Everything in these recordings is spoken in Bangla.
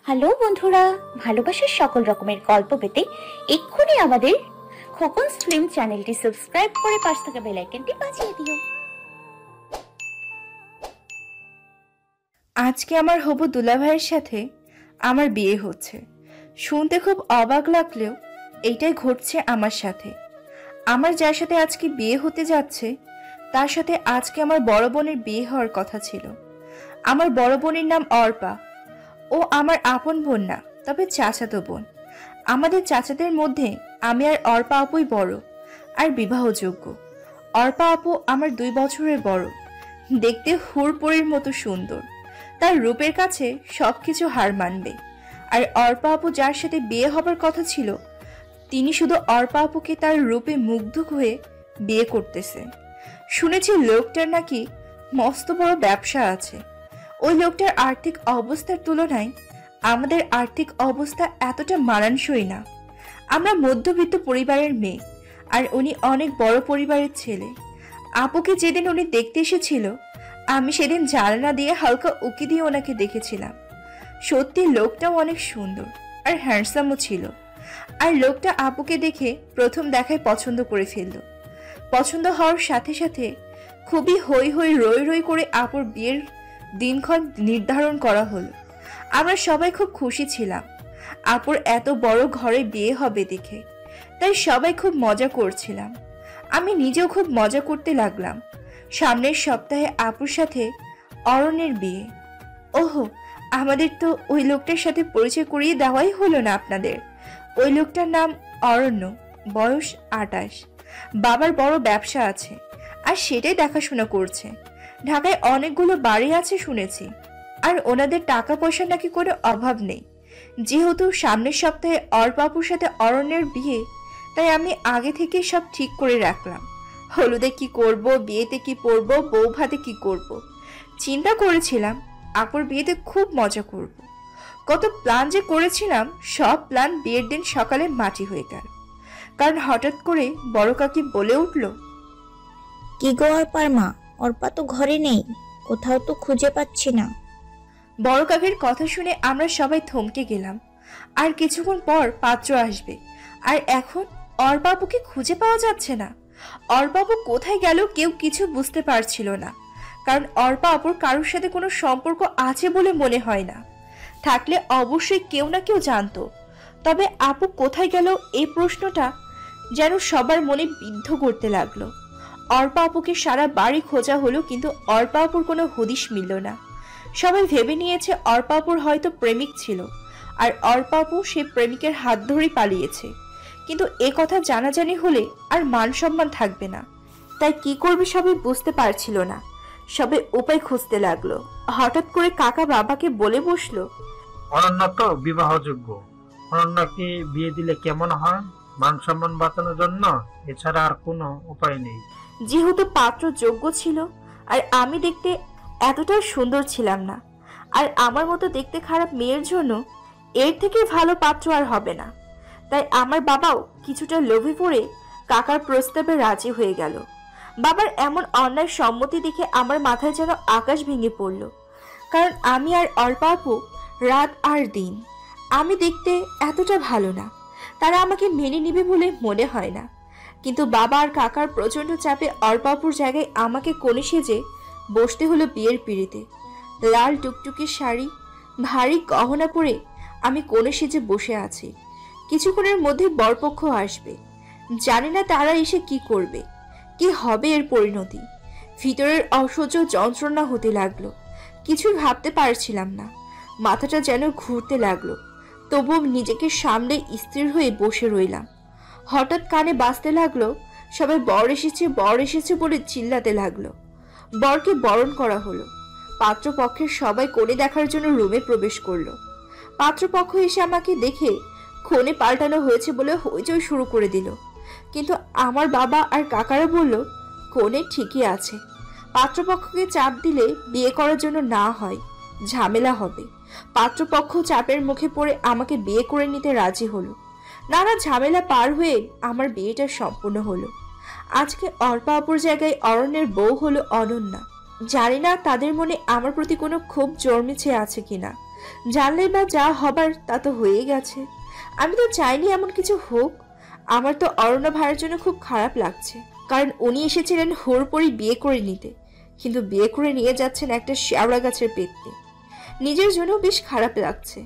হ্যালো বন্ধুরা, ভালোবাসার সকল রকমের গল্প পেতে এক্ষুনি আমাদের খোকনস ফিল্ম চ্যানেলটি সাবস্ক্রাইব করে পাশে থাকা বেল আইকনটি বাজিয়ে দিও। আজকে আমার হবু দুলাভাইয়ের সাথে আমার বিয়ে হচ্ছে। শুনতে খুব অবাক লাগলেও এইটাই ঘটছে আমার সাথে। আমার যার সাথে আজকে বিয়ে হতে যাচ্ছে তার সাথে আজকে আমার বড় বোনের বিয়ে হওয়ার কথা ছিল। আমার বড় বোনের নাম অর্পা। ও আমার আপন বোন না, তবে চাচাতো বোন। আমাদের চাচাদের মধ্যে আমি আর অর্পা আপুই বড় আর বিবাহযোগ্য। অর্পা আপু আমার 2 বছরের বড়, দেখতে হুড়পড়ির মতো সুন্দর। তার রূপের কাছে সবকিছু হার মানবে। আর অর্পা আপু যার সাথে বিয়ে হবার কথা ছিল তিনি শুধু অর্পা আপুকে তার রূপে মুগ্ধ হয়ে বিয়ে করতেছে। শুনেছি লোকটার নাকি মস্ত বড় ব্যবসা আছে। ওই লোকটার আর্থিক অবস্থার তুলনায় আমাদের আর্থিক অবস্থা এতটা মানানসই না। আমরা মধ্যবিত্ত পরিবারের মেয়ে আর উনি অনেক বড় পরিবারের ছেলে। আপুকে যেদিন উনি দেখতে এসেছিল আমি সেদিন জানালা দিয়ে হালকা উকি দিয়ে ওনাকে দেখেছিলাম। সত্যি লোকটাও অনেক সুন্দর আর হ্যান্ডসামও ছিল। আর লোকটা আপুকে দেখে প্রথম দেখায় পছন্দ করে ফেলল। পছন্দ হওয়ার সাথে সাথে খুবই হই হই রই রই করে আপুর বিয়ের দিনক্ষণ নির্ধারণ করা হলো। আমরা সবাই খুব খুশি ছিলাম আপুর এত বড় ঘরে বিয়ে হবে দেখে, তাই সবাই খুব মজা করছিলাম। আমি নিজেও খুব মজা করতে লাগলাম। সামনের সপ্তাহে আপুর সাথে অরণ্যের বিয়ে। ওহো, আমাদের তো ওই লোকটার সাথে পরিচয় করিয়ে দেওয়াই হলো না আপনাদের। ওই লোকটার নাম অরণ্য, বয়স 28, বাবার বড় ব্যবসা আছে আর সেটাই দেখাশোনা করছে। ঢাকায় অনেকগুলো বাড়ি আছে শুনেছি। আর ওনাদের টাকা পয়সা নাকি কোনো অভাব নেই। যেহেতু সামনের সপ্তাহে অর্পাপুর সাথে অরণ্যের বিয়ে, তাই আমি আগে থেকে সব ঠিক করে রাখলাম। হলুদে কি করব, বিয়েতে কি পরব, বউ ভাতে কি করব। চিন্তা করেছিলাম আপুর বিয়েতে খুব মজা করব। কত প্ল্যান যে করেছিলাম, সব প্ল্যান বিয়ের দিন সকালে মাটি হয়ে গেল। কারণ হঠাৎ করে বড় কাকি বলে উঠল, কি গো অর্পার মা, অর্পা তো ঘরে নেই, কোথাও তো খুঁজে পাচ্ছি না। বড় কাকির কথা শুনে আমরা সবাই থমকে গেলাম। আর কিছুক্ষণ পর পাত্র আসবে, আর এখন অর্পাপুকে খুঁজে পাওয়া যাচ্ছে না। অর্পাপু কোথায় গেল কেউ কিছু বুঝতে পারছিল না। কারণ অর্পা আপুর কারোর সাথে কোনো সম্পর্ক আছে বলে মনে হয় না। থাকলে অবশ্যই কেউ না কেউ জানতো। তবে আপু কোথায় গেল এই প্রশ্নটা যেন সবার মনে বিদ্ধ করতে লাগলো। অর্পা আপুকে সারা বাড়ি খোঁজা হলো, কিন্তু অর্পা আপুর কোনো হদিশ মিলল না। সবাই ভেবে নিয়েছে অর্পা আপুর হয়তো প্রেমিক ছিল আর অর্পা আপু সে প্রেমিকের হাত ধরেই পালিয়েছে। কিন্তু এ কথা জানাজানি হলে আর মান সম্মান থাকবে না। তাই কি করবে সবাই বুঝতে পারছিল না। সবাই উপায় খুঁজতে লাগলো। হঠাৎ করে কাকা বাবাকে বলে বসলো, অনন্য তো বিবাহযোগ্য, অনন্যকে বিয়ে দিলে কেমন হয় মান সম্মান বাঁচানোর জন্য, এছাড়া আর কোনো উপায় নেই। যেহেতু পাত্র যোগ্য ছিল আর আমি দেখতে এতটাও সুন্দর ছিলাম না, আর আমার মতো দেখতে খারাপ মেয়ের জন্য এর থেকে ভালো পাত্র আর হবে না। তাই আমার বাবাও কিছুটা লোভে পড়ে কাকার প্রস্তাবে রাজি হয়ে গেল। বাবার এমন অন্যায় সম্মতি দেখে আমার মাথায় যেন আকাশ ভেঙে পড়ল। কারণ আমি আর অর্পা আপু রাত আর দিন, আমি দেখতে এতটা ভালো না, তারা আমাকে মেনে নিবে বলে মনে হয় না। কিন্তু বাবা আর কাকার প্রচন্ড চাপে অর্পাপুর জায়গায় আমাকে কোণে সেজে বসতে হলো বিয়ের পিঁড়িতে। লাল টুকটুকে শাড়ি, ভারী গহনা পরে আমি কোণে সেজে বসে আছি। কিছুক্ষণের মধ্যে বরপক্ষ আসবে। জানি না তারা এসে কি করবে, কি হবে এর পরিণতি। ভিতরের অসহ্য যন্ত্রণা হতে লাগলো। কিছুই ভাবতে পারছিলাম না, মাথাটা যেন ঘুরতে লাগলো। তবুও নিজেকে সামলে স্থির হয়ে বসে রইলাম। হঠাৎ কানে বাজতে লাগলো, সবাই বর এসেছে বলে চিল্লাতে লাগলো। বরকে বরণ করা হলো। পাত্রপক্ষের সবাই কোণে দেখার জন্য রুমে প্রবেশ করলো। পাত্রপক্ষ এসে আমাকে দেখে কোণে পাল্টানো হয়েছে বলে হইচই শুরু করে দিল। কিন্তু আমার বাবা আর কাকারা বলল কোণে ঠিকই আছে। পাত্রপক্ষকে চাপ দিলে বিয়ে করার জন্য না হয়, ঝামেলা হবে। পাত্রপক্ষ চাপের মুখে পড়ে আমাকে বিয়ে করে নিতে রাজি হলো। নানা ঝামেলা পার হয়ে আমার বিয়েটা সম্পূর্ণ হলো। আজকে অর্পা আপুর জায়গায় অরণ্যের বউ হলো অনন্যা। জানি না তাদের মনে আমার প্রতি কোনো ক্ষোভ জন্মেছে আছে কিনা, জানলে বা যা হবার তা তো হয়েই গেছে। আমি তো চাইনি এমন কিছু হোক। আমার তো অরণ্য ভাইয়ের জন্য খুব খারাপ লাগছে, কারণ উনি এসেছিলেন হুড়োপড়ি বিয়ে করে নিতে, কিন্তু বিয়ে করে নিয়ে যাচ্ছেন একটা শেওড়া গাছের পেটে। নিজের জন্য বেশ খারাপ লাগছে,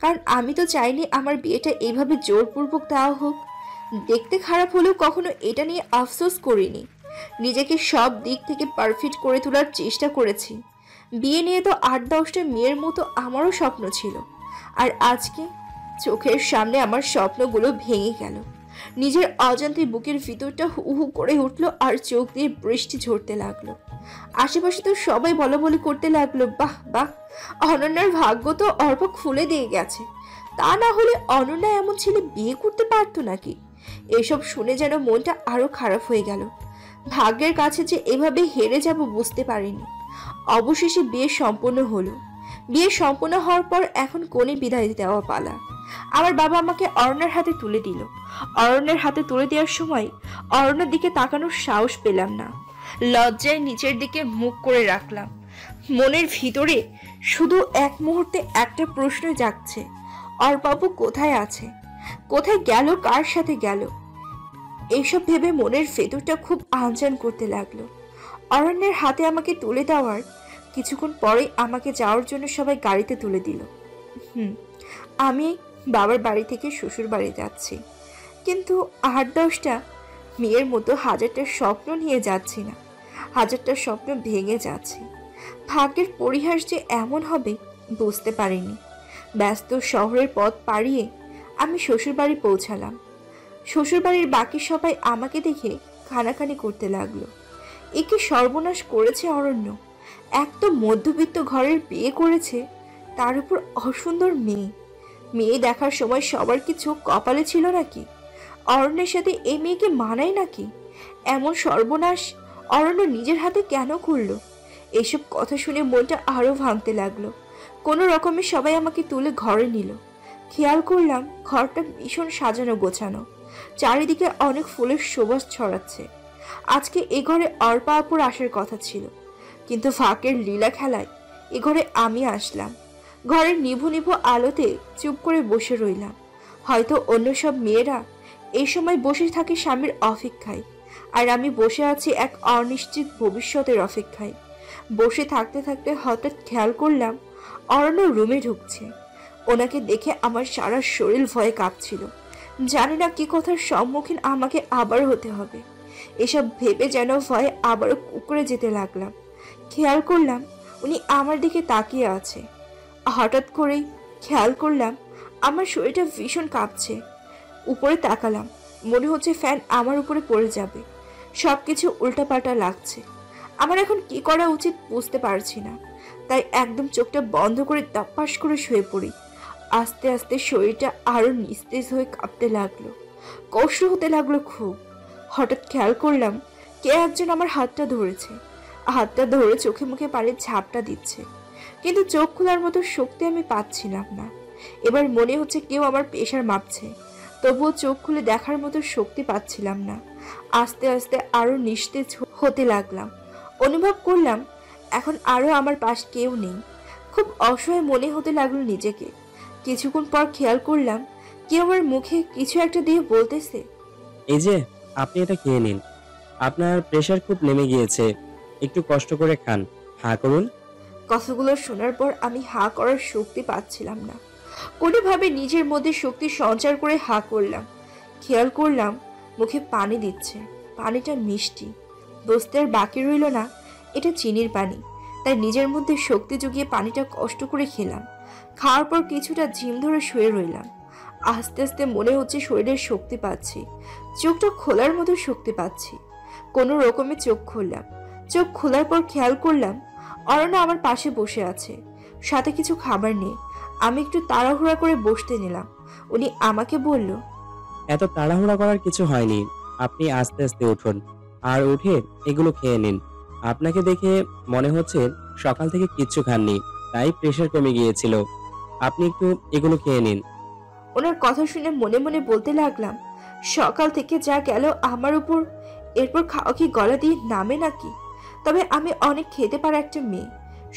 কারণ আমি তো চাইনি আমার বিয়েটা এইভাবে জোরপূর্বক দেওয়া হোক। দেখতে খারাপ হলেও কখনো এটা নিয়ে আফসোস করিনি। নিজেকে সব দিক থেকে পারফেক্ট করে তোলার চেষ্টা করেছি। বিয়ে নিয়ে তো ৮-১০টা মেয়ের মতো আমারও স্বপ্ন ছিল, আর আজকে চোখের সামনে আমার স্বপ্নগুলো ভেঙে গেল। নিজের অজান্তে বুকের ভিতরটা হু হু করে উঠলো, আর চোখ দিয়ে বৃষ্টি ঝরতে লাগলো। আশেপাশে তো সবাই বলাবলি করতে লাগলো, বাহ বাহ, অনন্যার ভাগ্য তো অর্প খুলে দিয়ে গেছে। তা না হলে অনন্যা এমন ছেলে বিয়ে করতে পারতো নাকি? এসব শুনে যেন মনটা আরো খারাপ হয়ে গেল। ভাগ্যের কাছে যে এভাবে হেরে যাব বুঝতে পারিনি। অবশেষে বিয়ে সম্পন্ন হলো। বিয়ে সম্পন্ন হওয়ার পর এখন কোণে বিদায় দেওয়া পালা। আমার বাবা আমাকে অরণ্যের হাতে তুলে দিল। অরণ্যের হাতে তুলে দেওয়ার সময় অরণ্যের দিকে তাকানোর সাহস পেলাম না। লজ্জায় নিচের দিকে মুখ করে রাখলাম। মনের ভিতরে শুধু এক মুহূর্তে একটা প্রশ্ন জাগছে, অর্পাপু কোথায় আছে, কোথায় গেল, কার সাথে গেল? এইসব ভেবে মনের ভেতরটা খুব আনজান করতে লাগলো। অরণ্যের হাতে আমাকে তুলে দেওয়ার কিছুক্ষণ পরেই আমাকে যাওয়ার জন্য সবাই গাড়িতে তুলে দিল। আমি বাবার বাড়ি থেকে শ্বশুর বাড়ি যাচ্ছি, কিন্তু ৮-১০টা মেয়ের মতো হাজারটা স্বপ্ন নিয়ে যাচ্ছি না, হাজারটা স্বপ্ন ভেঙে যাচ্ছি। ভাগ্যের পরিহাস যে এমন হবে বুঝতে পারিনি। ব্যস্ত শহরের পথ পাড়িয়ে আমি শ্বশুরবাড়ি পৌঁছালাম। শ্বশুরবাড়ির বাকি সবাই আমাকে দেখে কানাকানি করতে লাগলো। একে সর্বনাশ করেছে অরণ্য। এক তো মধ্যবিত্ত ঘরের বিয়ে করেছে, তার উপর অসুন্দর মেয়ে। মেয়ে দেখার সময় সবার কিছু কপালে ছিল নাকি? অরণ্যের সাথে এই মেয়েকে মানায় নাকি? এমন সর্বনাশ অরণ্য নিজের হাতে কেন করলো? এসব কথা শুনে মনটা আরো ভাঙতে লাগলো। কোনো রকমে সবাই আমাকে তুলে ঘরে নিল। খেয়াল করলাম ঘরটা ভীষণ সাজানো গোছানো, চারিদিকে অনেক ফুলের সুবাস ছড়াচ্ছে। আজকে এ ঘরে অর্পা আপুর আসার কথা ছিল, কিন্তু ফাঁকের লীলা খেলায় এ ঘরে আমি আসলাম। ঘরের নিভু নিভু আলোতে চুপ করে বসে রইলাম। হয়তো অন্য সব মেয়েরা এই সময় বসে থাকে স্বামীর অপেক্ষায়, আর আমি বসে আছি এক অনিশ্চিত ভবিষ্যতের অপেক্ষায়। বসে থাকতে থাকতে হঠাৎ খেয়াল করলাম অরণ্য রুমে ঢুকছে। ওনাকে দেখে আমার সারা শরীর ভয়ে কাঁপছিল। জানি না কি কথার সম্মুখীন আমাকে আবার হতে হবে। এসব ভেবে যেন ভয়ে আবারও কুঁকড়ে যেতে লাগলাম। খেয়াল করলাম উনি আমার দিকে তাকিয়ে আছে। হঠাৎ করেই খেয়াল করলাম আমার শরীরটা ভীষণ কাঁপছে। উপরে তাকালাম, মনে হচ্ছে ফ্যান আমার উপরে পড়ে যাবে। সবকিছু উল্টাপাল্টা লাগছে। আমার এখন কি করা উচিত বুঝতে পারছি না, তাই একদম চোখটা বন্ধ করে দপ্পাস করে শুয়ে পড়ি। আস্তে আস্তে শরীরটা আরো নিস্তেজ হয়ে কাঁপতে লাগলো, কষ্ট হতে লাগলো খুব। হঠাৎ খেয়াল করলাম কে একজন আমার হাতটা ধরেছে। হাতটা ধরে চোখে মুখে পানির ঝাপটা দিচ্ছে, কিন্তু চোখ খোলার মতো শক্তি আমি পাচ্ছিলাম না। এবার মনে হচ্ছে কেউ আমার প্রেশার মাপছে, তবুও চোখ খুলে দেখার মতো শক্তি পাচ্ছিলাম না। আস্তে আস্তে আরো নিস্তেজ হতে লাগলাম। অনুভব করলাম এখন আরো আমার পাশ কেউ নেই। খুব অসহায় মনে হতে লাগলো নিজেকে। কিছুক্ষণ পর খেয়াল করলাম কেউ আমার মুখে কিছু একটা দিয়ে বলতেছে, এই যে আপনি এটা খেয়ে নিন, আপনার প্রেশার খুব নেমে গিয়েছে, একটু কষ্ট করে খান, হা করুন। কথাগুলো শোনার পর আমি হা করার শক্তি পাচ্ছিলাম না। কোনোভাবে নিজের মধ্যে শক্তি সঞ্চার করে হা করলাম। খেয়াল করলাম মুখে পানি দিচ্ছে, পানিটা মিষ্টি। বুঝতে আর বাকি রইল না এটা চিনির পানি, তাই নিজের মধ্যে শক্তি জুগিয়ে পানিটা কষ্ট করে খেলাম। খাওয়ার পর কিছুটা ঝিম ধরে শুয়ে রইলাম। আস্তে আস্তে মনে হচ্ছে শরীরের শক্তি পাচ্ছি, চোখটা খোলার মতো শক্তি পাচ্ছি। কোনো রকমে চোখ খুললাম। চোখ খোলার পর খেয়াল করলাম অরণ্য আমার পাশে বসে আছে, সাথে কিছু খাবার নিয়ে। আমি একটু তাড়াহুড়া করে বসতে নিলাম। উনি আমাকে বলল, এত তাড়াহুড়া করার কিছু হয়নি, আপনি আস্তে আস্তে উঠুন, আর উঠে এগুলো খেয়ে নিন। আপনাকে দেখে মনে হচ্ছে সকাল থেকে কিচ্ছু খাননি, তাই প্রেশার কমে গিয়েছিল। আপনি একটু এগুলো খেয়ে নিন। ওনার কথা শুনে মনে মনে বলতে লাগলাম, সকাল থেকে যা গেল আমার উপর, এরপর খাওয়া কি গলা দিয়ে নামে নাকি? তবে আমি অনেক খেতে পারা একটা মেয়ে,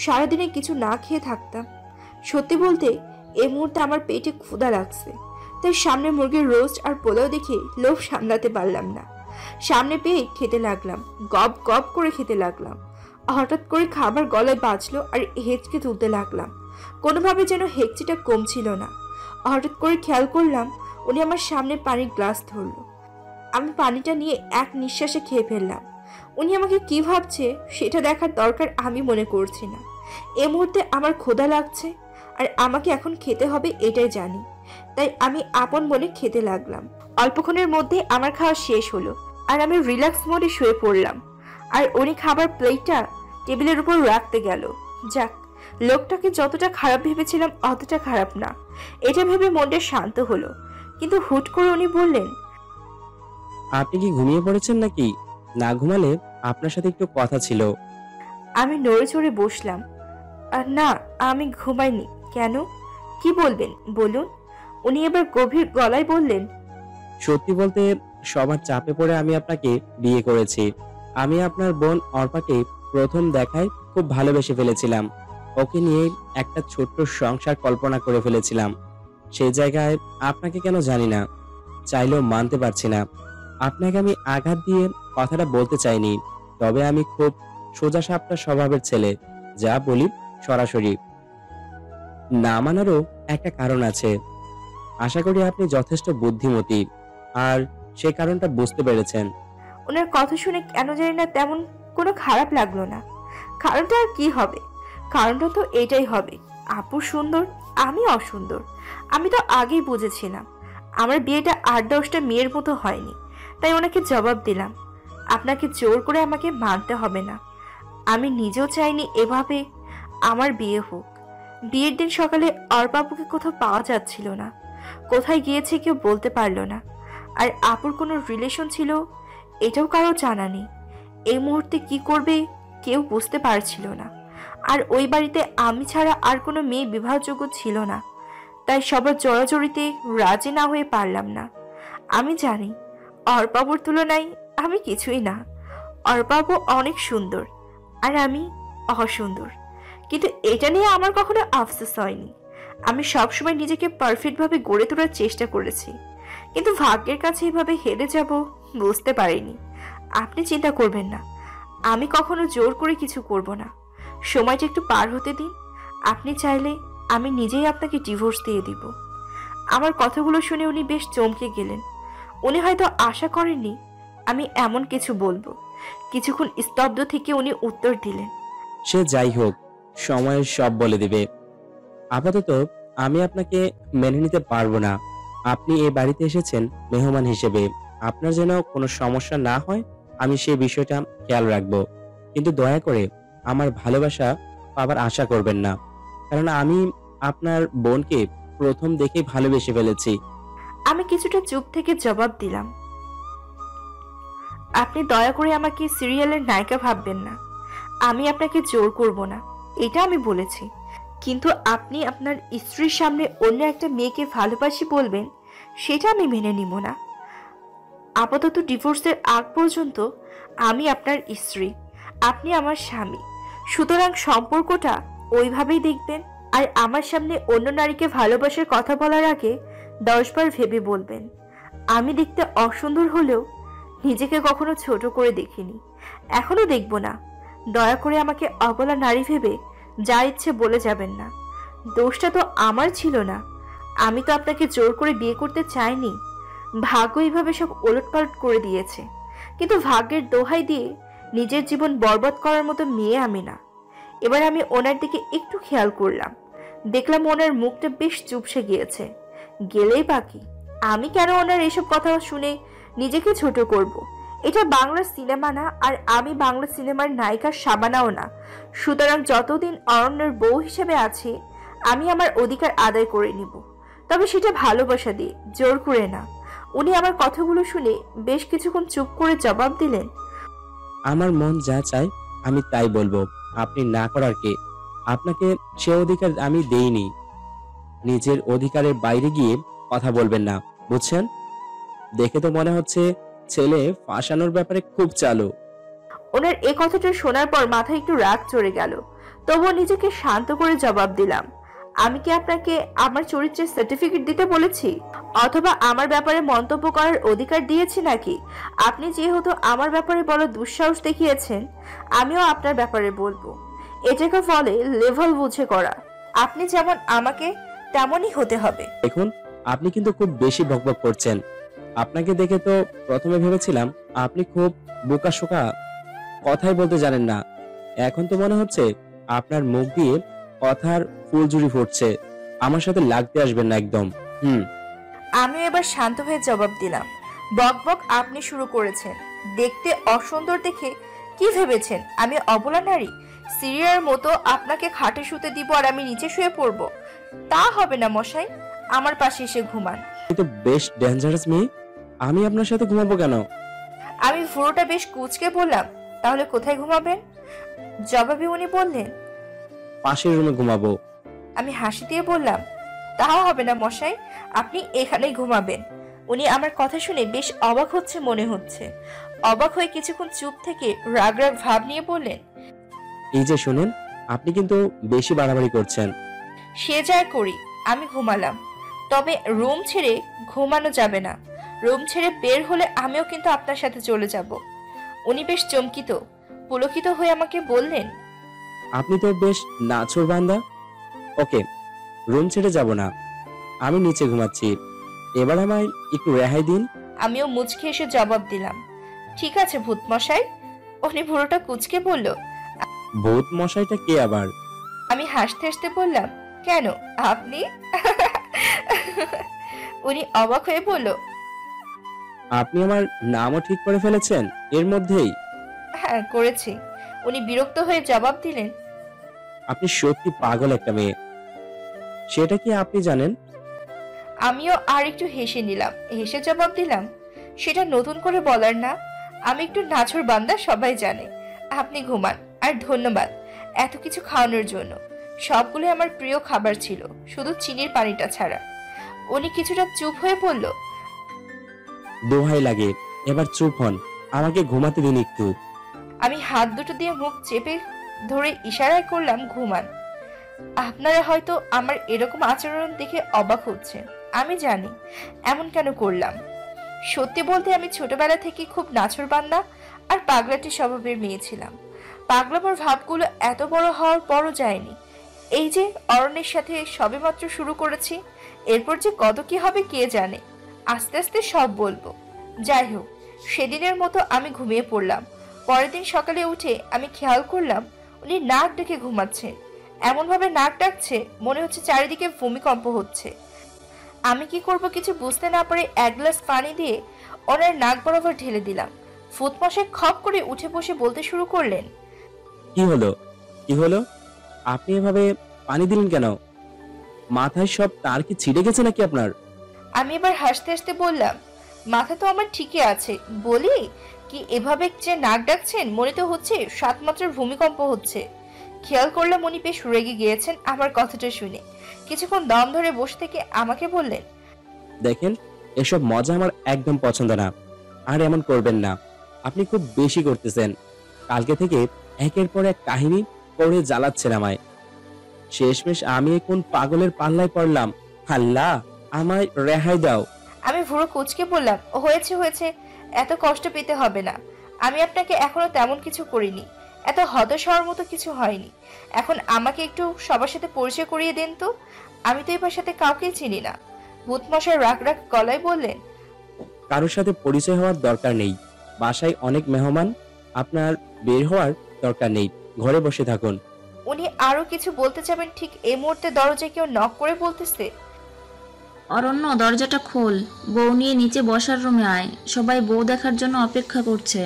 সারাদিনে কিছু না খেয়ে থাকতাম। সত্যি বলতে এই মুহূর্তে আমার পেটে ক্ষুধা লাগছে, তাই সামনে মুরগির রোস্ট আর পোলাও দেখে লোভ সামলাতে পারলাম না। সামনে পেয়ে খেতে লাগলাম, গপ গপ করে খেতে লাগলাম। হঠাৎ করে খাবার গলায় বাজলো আর হেঁচকে তুলতে লাগলাম। কোনোভাবে যেন হেঁচকিটা কমছিল না। হঠাৎ করে খেয়াল করলাম উনি আমার সামনে পানির গ্লাস ধরলো। আমি পানিটা নিয়ে এক নিঃশ্বাসে খেয়ে ফেললাম। উনি আমাকে কি ভাবছে সেটা দেখার দরকার আমি মনে করছি না। এ মুহূর্তে আমার ক্ষুধা লাগছে আর আমাকে এখন খেতে হবে এটাই জানি, তাই আমি আপন মনে খেতে লাগলাম। অল্পক্ষণের মধ্যে আমার খাওয়া শেষ হলো আর আমি রিল্যাক্স মোডে শুয়ে পড়লাম। আর উনি খাবার প্লেটটা টেবিলের উপর রাখতে গেল। যাক, লোকটাকে যতটা খারাপ ভেবেছিলাম অতটা খারাপ না, এটা ভেবে মনটা শান্ত হলো। কিন্তু হুট করে উনি বললেন, আপনি কি ঘুমিয়ে পড়েছেন নাকি? না ঘুমালে আপনার সাথে একটু কথা ছিল। আমি নড়ে চড়ে বসলাম। আর না, আমি ঘুমাইনি। কেন, কি বলবেন বলুন? উনি এবার গভীর গলায় বললেন, সত্যি বলতে সবার চাপে পড়ে আমি আপনাকে বিয়ে করেছি। আমি আপনার বোন অর্পাকে প্রথম দেখায় খুব ভালোবেসে ফেলেছিলাম। ওকে নিয়ে একটা ছোট্ট সংসার কল্পনা করে ফেলেছিলাম। সেই জায়গায় আপনাকে কেন জানি না, চাইলেও মানতে পারছি না। আপনাকে আমি আঘাত দিয়ে কথাটা বলতে চাইনি, তবে আমি খুব সোজাসাপটা স্বভাবের ছেলে, যা বলি সরাসরি। না মানারও একটা কারণ আছে। আশা করি আপনি যথেষ্ট বুদ্ধিমতী আর সে কারণটা বুঝতে পেরেছেন। ওনার কথা শুনে কেন জানি না তেমন কোনো খারাপ লাগলো না। কারণটা আর কি হবে? কারণটা তো এটাই হবে, আপু সুন্দর, আমি অসুন্দর। আমি তো আগেই বুঝেছিলাম। আমার বিয়েটা 8-10টা মেয়ের মতো হয়নি, তাই ওনাকে জবাব দিলাম, আপনাকে জোর করে আমাকে মানতে হবে না। আমি নিজেও চাইনি এভাবে আমার বিয়ে হোক। বিয়ের দিন সকালে অর্পাপুকে কোথাও পাওয়া যাচ্ছিল না, কোথায় গিয়েছে কেউ বলতে পারলো না। আর আপুর কোনো রিলেশন ছিল এটাও কারো জানা নেই। এই মুহূর্তে কি করবে কেউ বুঝতে পারছিল না। আর ওই বাড়িতে আমি ছাড়া আর কোনো মেয়ে বিবাহযোগ্য ছিল না, তাই সবার জড়াজড়িতে রাজি না হয়ে পারলাম না। আমি জানি অর্পাপুর তুলনায় আমি কিছুই না। অর্পাপু অনেক সুন্দর আর আমি অসুন্দর, কিন্তু এটা নিয়ে আমার কখনো আফসোস হয়নি। আমি সবসময় নিজেকে পারফেক্টভাবে গড়ে তোলার চেষ্টা করেছি, কিন্তু ভাগ্যের কাছে এভাবে হেরে যাব বুঝতে পারিনি। আপনি চিন্তা করবেন না, আমি কখনো জোর করে কিছু করব না। সময়টা একটু পার হতে দিন। আপনি চাইলে আমি নিজেই আপনাকে ডিভোর্স দিয়ে দিব। আমার কথাগুলো শুনে উনি বেশ চমকে গেলেন। উনি হয়তো আশা করেননি আমি এমন কিছু বলবো। কিছুক্ষণ স্তব্ধ থেকে উনি উত্তর দিলেন, সে যাই হোক, সময় সব বলে দিবে। আপাতত আমি আপনাকে মেনে নিতে পারবো না। আপনি এই বাড়িতে এসেছেন মেহমান হিসেবে, আপনার যেন কোনো সমস্যা না হয় আমি সেই বিষয়টা খেয়াল রাখবো। কিন্তু দয়া করে আমার ভালোবাসা পাবার আশা করবেন না, কারণ আমি আপনার বোনকে প্রথম দেখেই ভালোবেসে ফেলেছি। আমি কিছুটা চুপ থেকে জবাব দিলাম, আপনি দয়া করে আমাকে সিরিয়ালের নায়িকা ভাববেন না। আমি আপনাকে জোর করব না, এটা আমি বলেছি। কিন্তু আপনি আপনার স্ত্রীর সামনে অন্য একটা মেয়েকে ভালোবাসি বলবেন, সেটা আমি মেনে নিব না। আপাতত ডিভোর্সের আগ পর্যন্ত আমি আপনার স্ত্রী, আপনি আমার স্বামী। সুতরাং সম্পর্কটা ওইভাবেই দেখবেন। আর আমার সামনে অন্য নারীকে ভালোবাসার কথা বলার আগে 10 বার ভেবে বলবেন। আমি দেখতে অসুন্দর হলেও নিজেকে কখনো ছোট করে দেখিনি, এখনো দেখব না। দয়া করে আমাকে অবলা নারী ভেবে যা ইচ্ছে বলে যাবেন না। দোষটা তো আমার ছিল না, আমি তো আপনাকে জোর করে বিয়ে করতে চাইনি। ভাগ্য এইভাবে সব ওলটপালট করে দিয়েছে, কিন্তু ভাগ্যের দোহাই দিয়ে নিজের জীবন বরবাদ করার মতো মেয়ে আমি না। এবার আমি ওনার দিকে একটু খেয়াল করলাম, দেখলাম ওনার মুখটা বেশ চুপসে গিয়েছে। গেলেই বাকি, আমি কেন ওনার এসব কথা শুনে নিজেকে ছোট করব? এটা বাংলা সিনেমা না, আর আমি বাংলা সিনেমার নায়িকা শাবানাও না। সুতরাং যতদিন অরণ্যের বউ হিসেবে আছি আমি আমার অধিকার আদায় করে নিব, তবে সেটা ভালোবাসা দিয়ে, জোর করে না। উনি আমার কথাগুলো শুনে বেশ কিছুক্ষণ চুপ করে জবাব দিলেন, আমার মন যা চায় আমি তাই বলবো, আপনি না করার কে? আপনাকে সে অধিকার আমি দেইনি। নিজের অধিকারের বাইরে গিয়ে কথা বলবেন না, বুঝছেন? দেখে তো মনে হচ্ছে ছেলে ফাঁসানোর ব্যাপারে খুব চালু। ওনার এ কথাটা শোনার পর মাথায় একটু রাগ চড়ে গেল, তবুও নিজেকে শান্ত করে জবাব দিলাম, আমি কি আপনাকে আমার চরিত্রের সার্টিফিকেট দিতে বলেছি, অথবা আমার ব্যাপারে মন্তব্য করার অধিকার দিয়েছি নাকি? আপনি যেহেতু আমার ব্যাপারে বড় দুঃসাহস দেখিয়েছেন, আমিও আপনার ব্যাপারে বলবো। এটাকে বলে লেভেল বুঝে করা। আপনি যেমন আমাকে তেমনই হতে হবে। দেখুন, আপনি কিন্তু খুব বেশি বকবক করছেন। আপনাকে দেখে তো প্রথমে ভেবেছিলাম আপনি খুব বোকাশোকা, কথাই বলতে জানেন না। এখন তো মনে হচ্ছে আপনার মুখ দিয়ে কথার ফুলঝুরি ফুটছে। আমার সাথে লাগতে আসবেন না একদম। আমি এবার শান্ত হয়ে জবাব দিলাম, বক বক আপনি শুরু করেছেন। দেখতে অসুন্দর দেখে কি ভেবেছেন আমি অবলা নারী? সিরিয়ার মতো আপনাকে খাটে শুতে দিব আর আমি নিচে শুয়ে পড়ব? তা হবে না মশাই, আমার পাশে এসে ঘুমান। কিন্তু বেশ ডেঞ্জারাস মেয়ে, আমি আপনার সাথে ঘুমাবো কেন? আমি ভুরোটা বেশ কুঁচকে বললাম, তাহলে কোথায় ঘুমাবেন? জবাবে উনি বললেন, পাশের রুমে ঘুমাবো। আমি হাসি দিয়ে বললাম, তাও হবে না মশাই, আপনি এখানেই ঘুমাবেন। উনি আমার কথা শুনে বেশ অবাক হচ্ছে মনে হচ্ছে। অবাক হয়ে কিছুক্ষণ চুপ থেকে রাগ রাগ ভাব নিয়ে বললেন, এই যে শুনেন, আপনি কিন্তু বেশি বাড়াবাড়ি করছেন। সে যায় করি, আমি ঘুমালাম। তবে রুম ছেড়ে ঘুমানো যাবে না। রুম ছেড়ে বের হলে আমিও কিন্তু আপনার সাথে চলে যাব। উনি বেশ চমকিত, পুলকিত হয়ে আমাকে বললেন, আপনি তো বেশ নাছোড় বান্দা। ওকে, রুম ছেড়ে যাব না, আমি নিচে ঘুমাচ্ছি। এবার আমায় একটু রেহাই দিন। আমিও মুচকে এসে জবাব দিলাম, ঠিক আছে ভূত মশাই। উনি ভুরোটা কুচকে বলল, ভূত মশাইটা কে আবার? আমি হাসতে হাসতে বললাম, কেন আপনি? উনি অবাক হয়ে বলল, আপনি আমার নামও ঠিক করে ফেলেছেন এর মধ্যেই? হ্যাঁ করেছি। উনি বিরক্ত হয়ে জবাব দিলেন, আপনি সত্যি পাগল একটা মেয়ে, সেটা কি আপনি জানেন? আমিও আর একটু হেসে নিলাম। হেসে জবাব দিলাম, সেটা নতুন করে বলার না। আমি একটু নাছোড় বান্দা, সবাই জানে। আপনি ঘুমান। আর ধন্যবাদ এত কিছু খাওয়ানোর জন্য। সবগুলো আমার প্রিয় খাবার ছিল, শুধু চিনির পানিটা ছাড়া। উনি কিছুটা চুপ হয়ে বলল, দোহাই লাগে, এবার চুপ হন, আমাকে ঘুমাতে দিন একটু। আমি হাত দুটো দিয়ে মুখ চেপে ধরে ইশারায় করলাম ঘুমান। আপনারা হয়তো আমার এরকম আচরণ দেখে অবাক হচ্ছেন, আমি জানি। এমন কেন করলাম? সত্যি বলতে আমি ছোটবেলা থেকে খুব নাছোড়বান্দা আর পাগলাটি স্বভাবের মেয়ে ছিলাম। পাগলামোর ভাবগুলো এত বড় হওয়ার পরও যায়নি। এই যে অরণ্যের সাথে সবেমাত্র শুরু করেছি, এরপর যে কত কি হবে কে জানে। আস্তে আস্তে সব বলবো। যাই হোক, সেদিনের মতো আমি ঘুমিয়ে পড়লাম। পরের দিন সকালে উঠে আমি খেয়াল করলাম উনি নাক ডেকে ঘুমাচ্ছেন। এমন ভাবে নাক ডাকছে মনে হচ্ছে চারিদিকে ভূমিকম্প হচ্ছে। আমি কি করব কিছু বুঝতে না পারে এক গ্লাস পানি দিয়ে ওনার নাক বরাবর ঢেলে দিলাম। ফুটমশাই খপ করে উঠে বসে বলতে শুরু করলেন, কি হলো, কি হলো? আপনি এভাবে পানি দিলেন কেন? মাথায় সব তার কি ছিঁড়ে গেছে নাকি আপনার? আমি এবার হাসতে হাসতে বললাম, মাথা তো আমার ঠিকই আছে। বলি কি, এভাবে যে নাক ডাকছেন মনে তো হচ্ছে 7 মাত্রার ভূমিকম্প হচ্ছে। খেয়াল করলাম উনি বেশ রেগে গিয়েছেন আমার কথাটা শুনে। কিছুক্ষণ দম ধরে বসে থেকে আমাকে বললেন, দেখেন, এসব মজা আমার একদম পছন্দ না, আর এমন করবেন না। আপনি খুব বেশি করতেছেন। কালকে থেকে একের পর এক কাহিনী পড়ে জ্বালাচ্ছেন আমায়। শেষমেশ আমি কোন পাগলের পাল্লায় পড়লাম? আল্লাহ, আমায় রেহাই দাও। আমি ভুরু কুচকে বললাম, হয়েছে হয়েছে, এত কষ্ট পেতে হবে না। আমি আপনাকে এখনো তেমন কিছু করিনি, এত হতাশ হওয়ার মতো কিছু হয়নি। এখন আমাকে একটু সবার সাথে পরিচয় করিয়ে দেন তো। আমি তো এবার সাথে কাউকেই চিনি না। ভূতমশাই রাগ রাগ গলায় বললেন, কারোর সাথে পরিচয় হওয়ার দরকার নেই। বাসায় অনেক মেহমান, আপনার বের হওয়ার দরকার নেই, ঘরে বসে থাকুন। উনি আরো কিছু বলতে যাবেন, ঠিক এই মুহূর্তে দরজায় কেউ নক করে বলতেছে, অরণ্য, দরজাটা খোল, বউ নিয়ে নিচে বসার রুমে আয়, সবাই বউ দেখার জন্য অপেক্ষা করছে।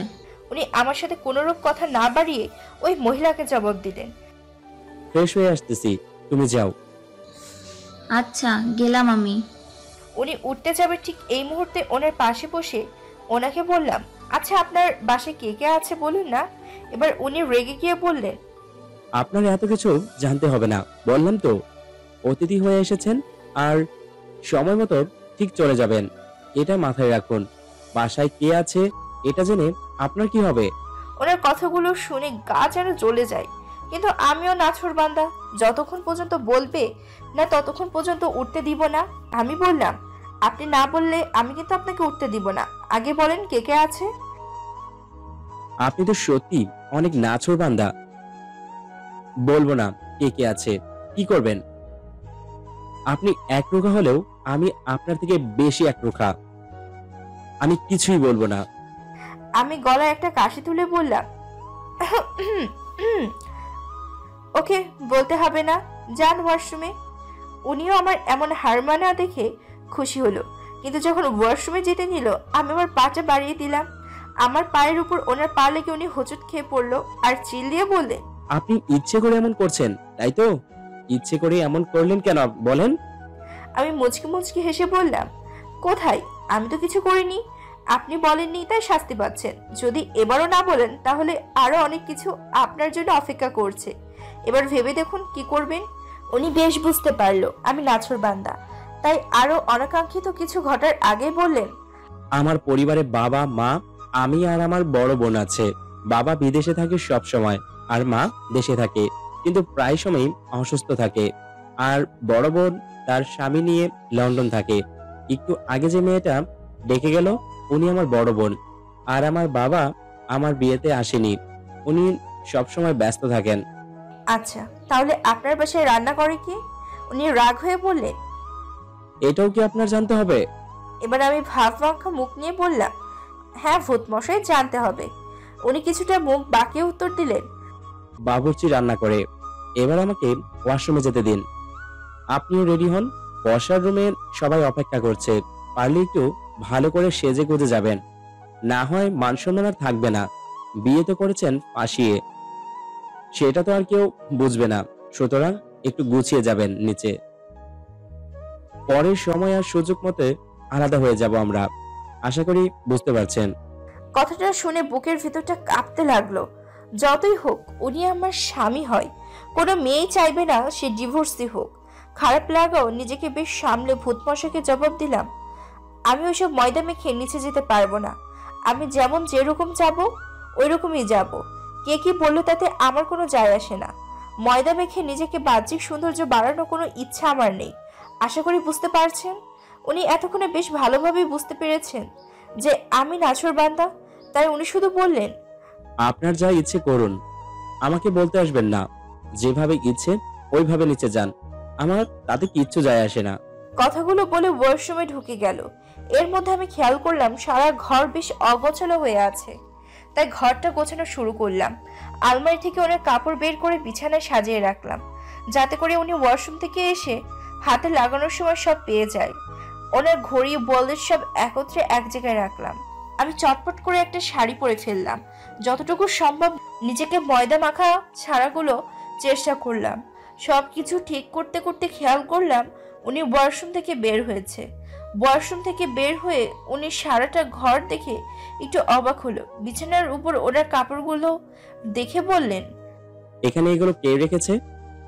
উনি আমার সাথে কোনোরূপ কথা না বাড়িয়ে ওই মহিলাকে জবাব দিলেন, ফ্রেশ হয়ে আসতেছি, তুমি যাও। আচ্ছা, গেলাম আমি। উনি উঠতে যাবে ঠিক এই মুহূর্তে ওনার পাশে বসে ওনাকে বললাম, আচ্ছা আপনার বাসায় কে কে আছে বলুন না। এবার উনি রেগে গিয়ে বললেন, আপনার এত কিছু জানতে হবে না, বললাম তো অতিথি হয়ে এসেছেন, আর সময় মতো ঠিক চলে যাবেন, এটা মাথায় রাখুন। বাসায় কে আছে এটা জেনে আপনার কি হবে? ওনার কথাগুলো শুনে গা যেন জ্বলে যায়। কিন্তু আমিও নাছোড় বান্দা, যতক্ষণ পর্যন্ত বলবে না ততক্ষণ পর্যন্ত উঠতে দিব না। আমি বললাম, আপনি না বললে আমি কিন্তু আপনাকে উঠতে দিব না। আগে বলেন কে কে আছে। আপনি তো সত্যি অনেক নাছোড় বান্দা। বলবো না কে কে আছে, কি করবেন? আপনি একরোখা হলেও আমি আপনার থেকে বেশি একরোখা। আমি কিছুই বলবো না। আমি গলায় একটা কাশি তুলে বললাম, ওকে বলতে হবে না, যান ওয়াশরুমে। উনিও আমার এমন হার মানা দেখে খুশি হলো, কিন্তু যখন ওয়াশরুমে যেতে নিল আমি আমার পাটা বাড়িয়ে দিলাম। আমার পায়ের উপর ওনার পা লেগে উনি হোঁচট খেয়ে পড়লো আর চিল্লিয়ে বললেন, আপনি ইচ্ছে করে এমন করছেন তাই তো? ইচ্ছে করে এমন করলেন কেন বলেন? আমি মুচকি মুচকি হেসে বললাম, কোথায়, আমি তো কিছু করিনি। আপনি বলেননি তাই শাস্তি পাচ্ছেন। যদি এবারও না বলেন তাহলে আরো অনেক কিছু আপনার জন্য অপেক্ষা করছে। এবার ভেবে দেখুন কি করবেন। উনি বেশ বুঝতে পারলো আমি নাছোড় বান্দা, তাই আরো অনাকাঙ্ক্ষিত কিছু ঘটার আগে বললেন, আমার পরিবারে বাবা, মা, আমি আর আমার বড় বোন আছে। বাবা বিদেশে থাকে সব সময়, আর মা দেশে থাকে, কিন্তু প্রায় সময়ই অসুস্থ থাকে। আর বড় বোন তার স্বামী নিয়ে লন্ডন থাকে। একটু আগে যে মেয়েটা ডেকে গেল উনি আমার বড় বোন। আর আমার বাবা আমার বিয়েতে আসেনি, উনি সব সময় ব্যস্ত থাকেন। আচ্ছা তাহলে আপনার বাসায় রান্না করে কি? উনি রাগ হয়ে বললেন। এটাও কি আপনার জানতে হবে? এবার আমি ভাব মাখা মুখ নিয়ে বললাম, হ্যাঁ ভূত মশাই জানতে হবে। উনি কিছুটা মুখ বাঁকিয়ে উত্তর দিলেন, বাবুর্চি রান্না করে। এবার আমাকে ওয়াশরুমে যেতে দিন। আপনিও রেডি হন, বসার রুমে সবাই অপেক্ষা করছে। পারলে একটু ভালো করে সেজে গুজে যাবেন, না হয় মান সম্মান আর থাকবে না। বিয়ে তো করেছেন ফাঁসিয়ে, সেটা তো আর কেউ বুঝবে না। সুতরাং একটু গুছিয়ে যাবেন নিচে। পরের সময় আর সুযোগ মতে আলাদা হয়ে যাব আমরা। আশা করি বুঝতে পারছেন। কথাটা শুনে বুকের ভিতরটা কাঁপতে লাগলো। যতই হোক উনি আমার স্বামী হয়, কোনো মেয়েই চাইবে না সে ডিভোর্সি হোক। খারাপ লাগাও নিজেকে বেশ সামলে ভূত মশাকে জবাব দিলাম, আমি ওইসব ময়দা মেখে নিচে যেতে পারবো না। আমি যেমন যেরকম যাবো ওই রকমই যাবো। কে কি বললো তাতে আমার কোনো যায় আসে না। ময়দা মেখে নিজেকে বাহ্যিক সৌন্দর্য বাড়ানোর কোনো ইচ্ছা আমার নেই। আশা করি বুঝতে পারছেন। উনি এতক্ষণে বেশ ভালোভাবেই বুঝতে পেরেছেন যে আমি নাছোড় বান্দা, তাই উনি শুধু বললেন, আপনার যা ইচ্ছে করুন, আমাকে বলতে আসবেন না। যেভাবে ইচ্ছে ওইভাবে নিচে যান, আমার তাতে কিচ্ছু যায় আসে না। কথাগুলো বলে ওয়াশরুমে ঢুকে গেল। এর মধ্যে আমি খেয়াল করলাম সারা ঘর বেশ অগোছালো হয়ে আছে, তাই ঘরটা গোছানো শুরু করলাম। আলমারি থেকে ওনার কাপড় বের করে বিছানায় সাজিয়ে রাখলাম, যাতে করে উনি ওয়াশরুম থেকে এসে হাতে লাগানোর সময় সব পেয়ে যায়। ওনার ঘড়ি বলদের সব একত্রে এক জায়গায় রাখলাম। আমি চটপট করে একটা শাড়ি পরে ফেললাম। যতটুকু সম্ভব নিজেকে ময়দা মাখা ছাড়াগুলো চেষ্টা করলাম। সবকিছু ঠিক করতে করতে খেয়াল করলাম উনি ওয়াশরুম থেকে বের হয়েছে। ওয়াশরুম থেকে বের হয়ে উনি সারাটা ঘর দেখে একটু অবাক হলো। বিছানার উপর ওনার কাপড়গুলো দেখে বললেন, এখানে এগুলো কে রেখেছে?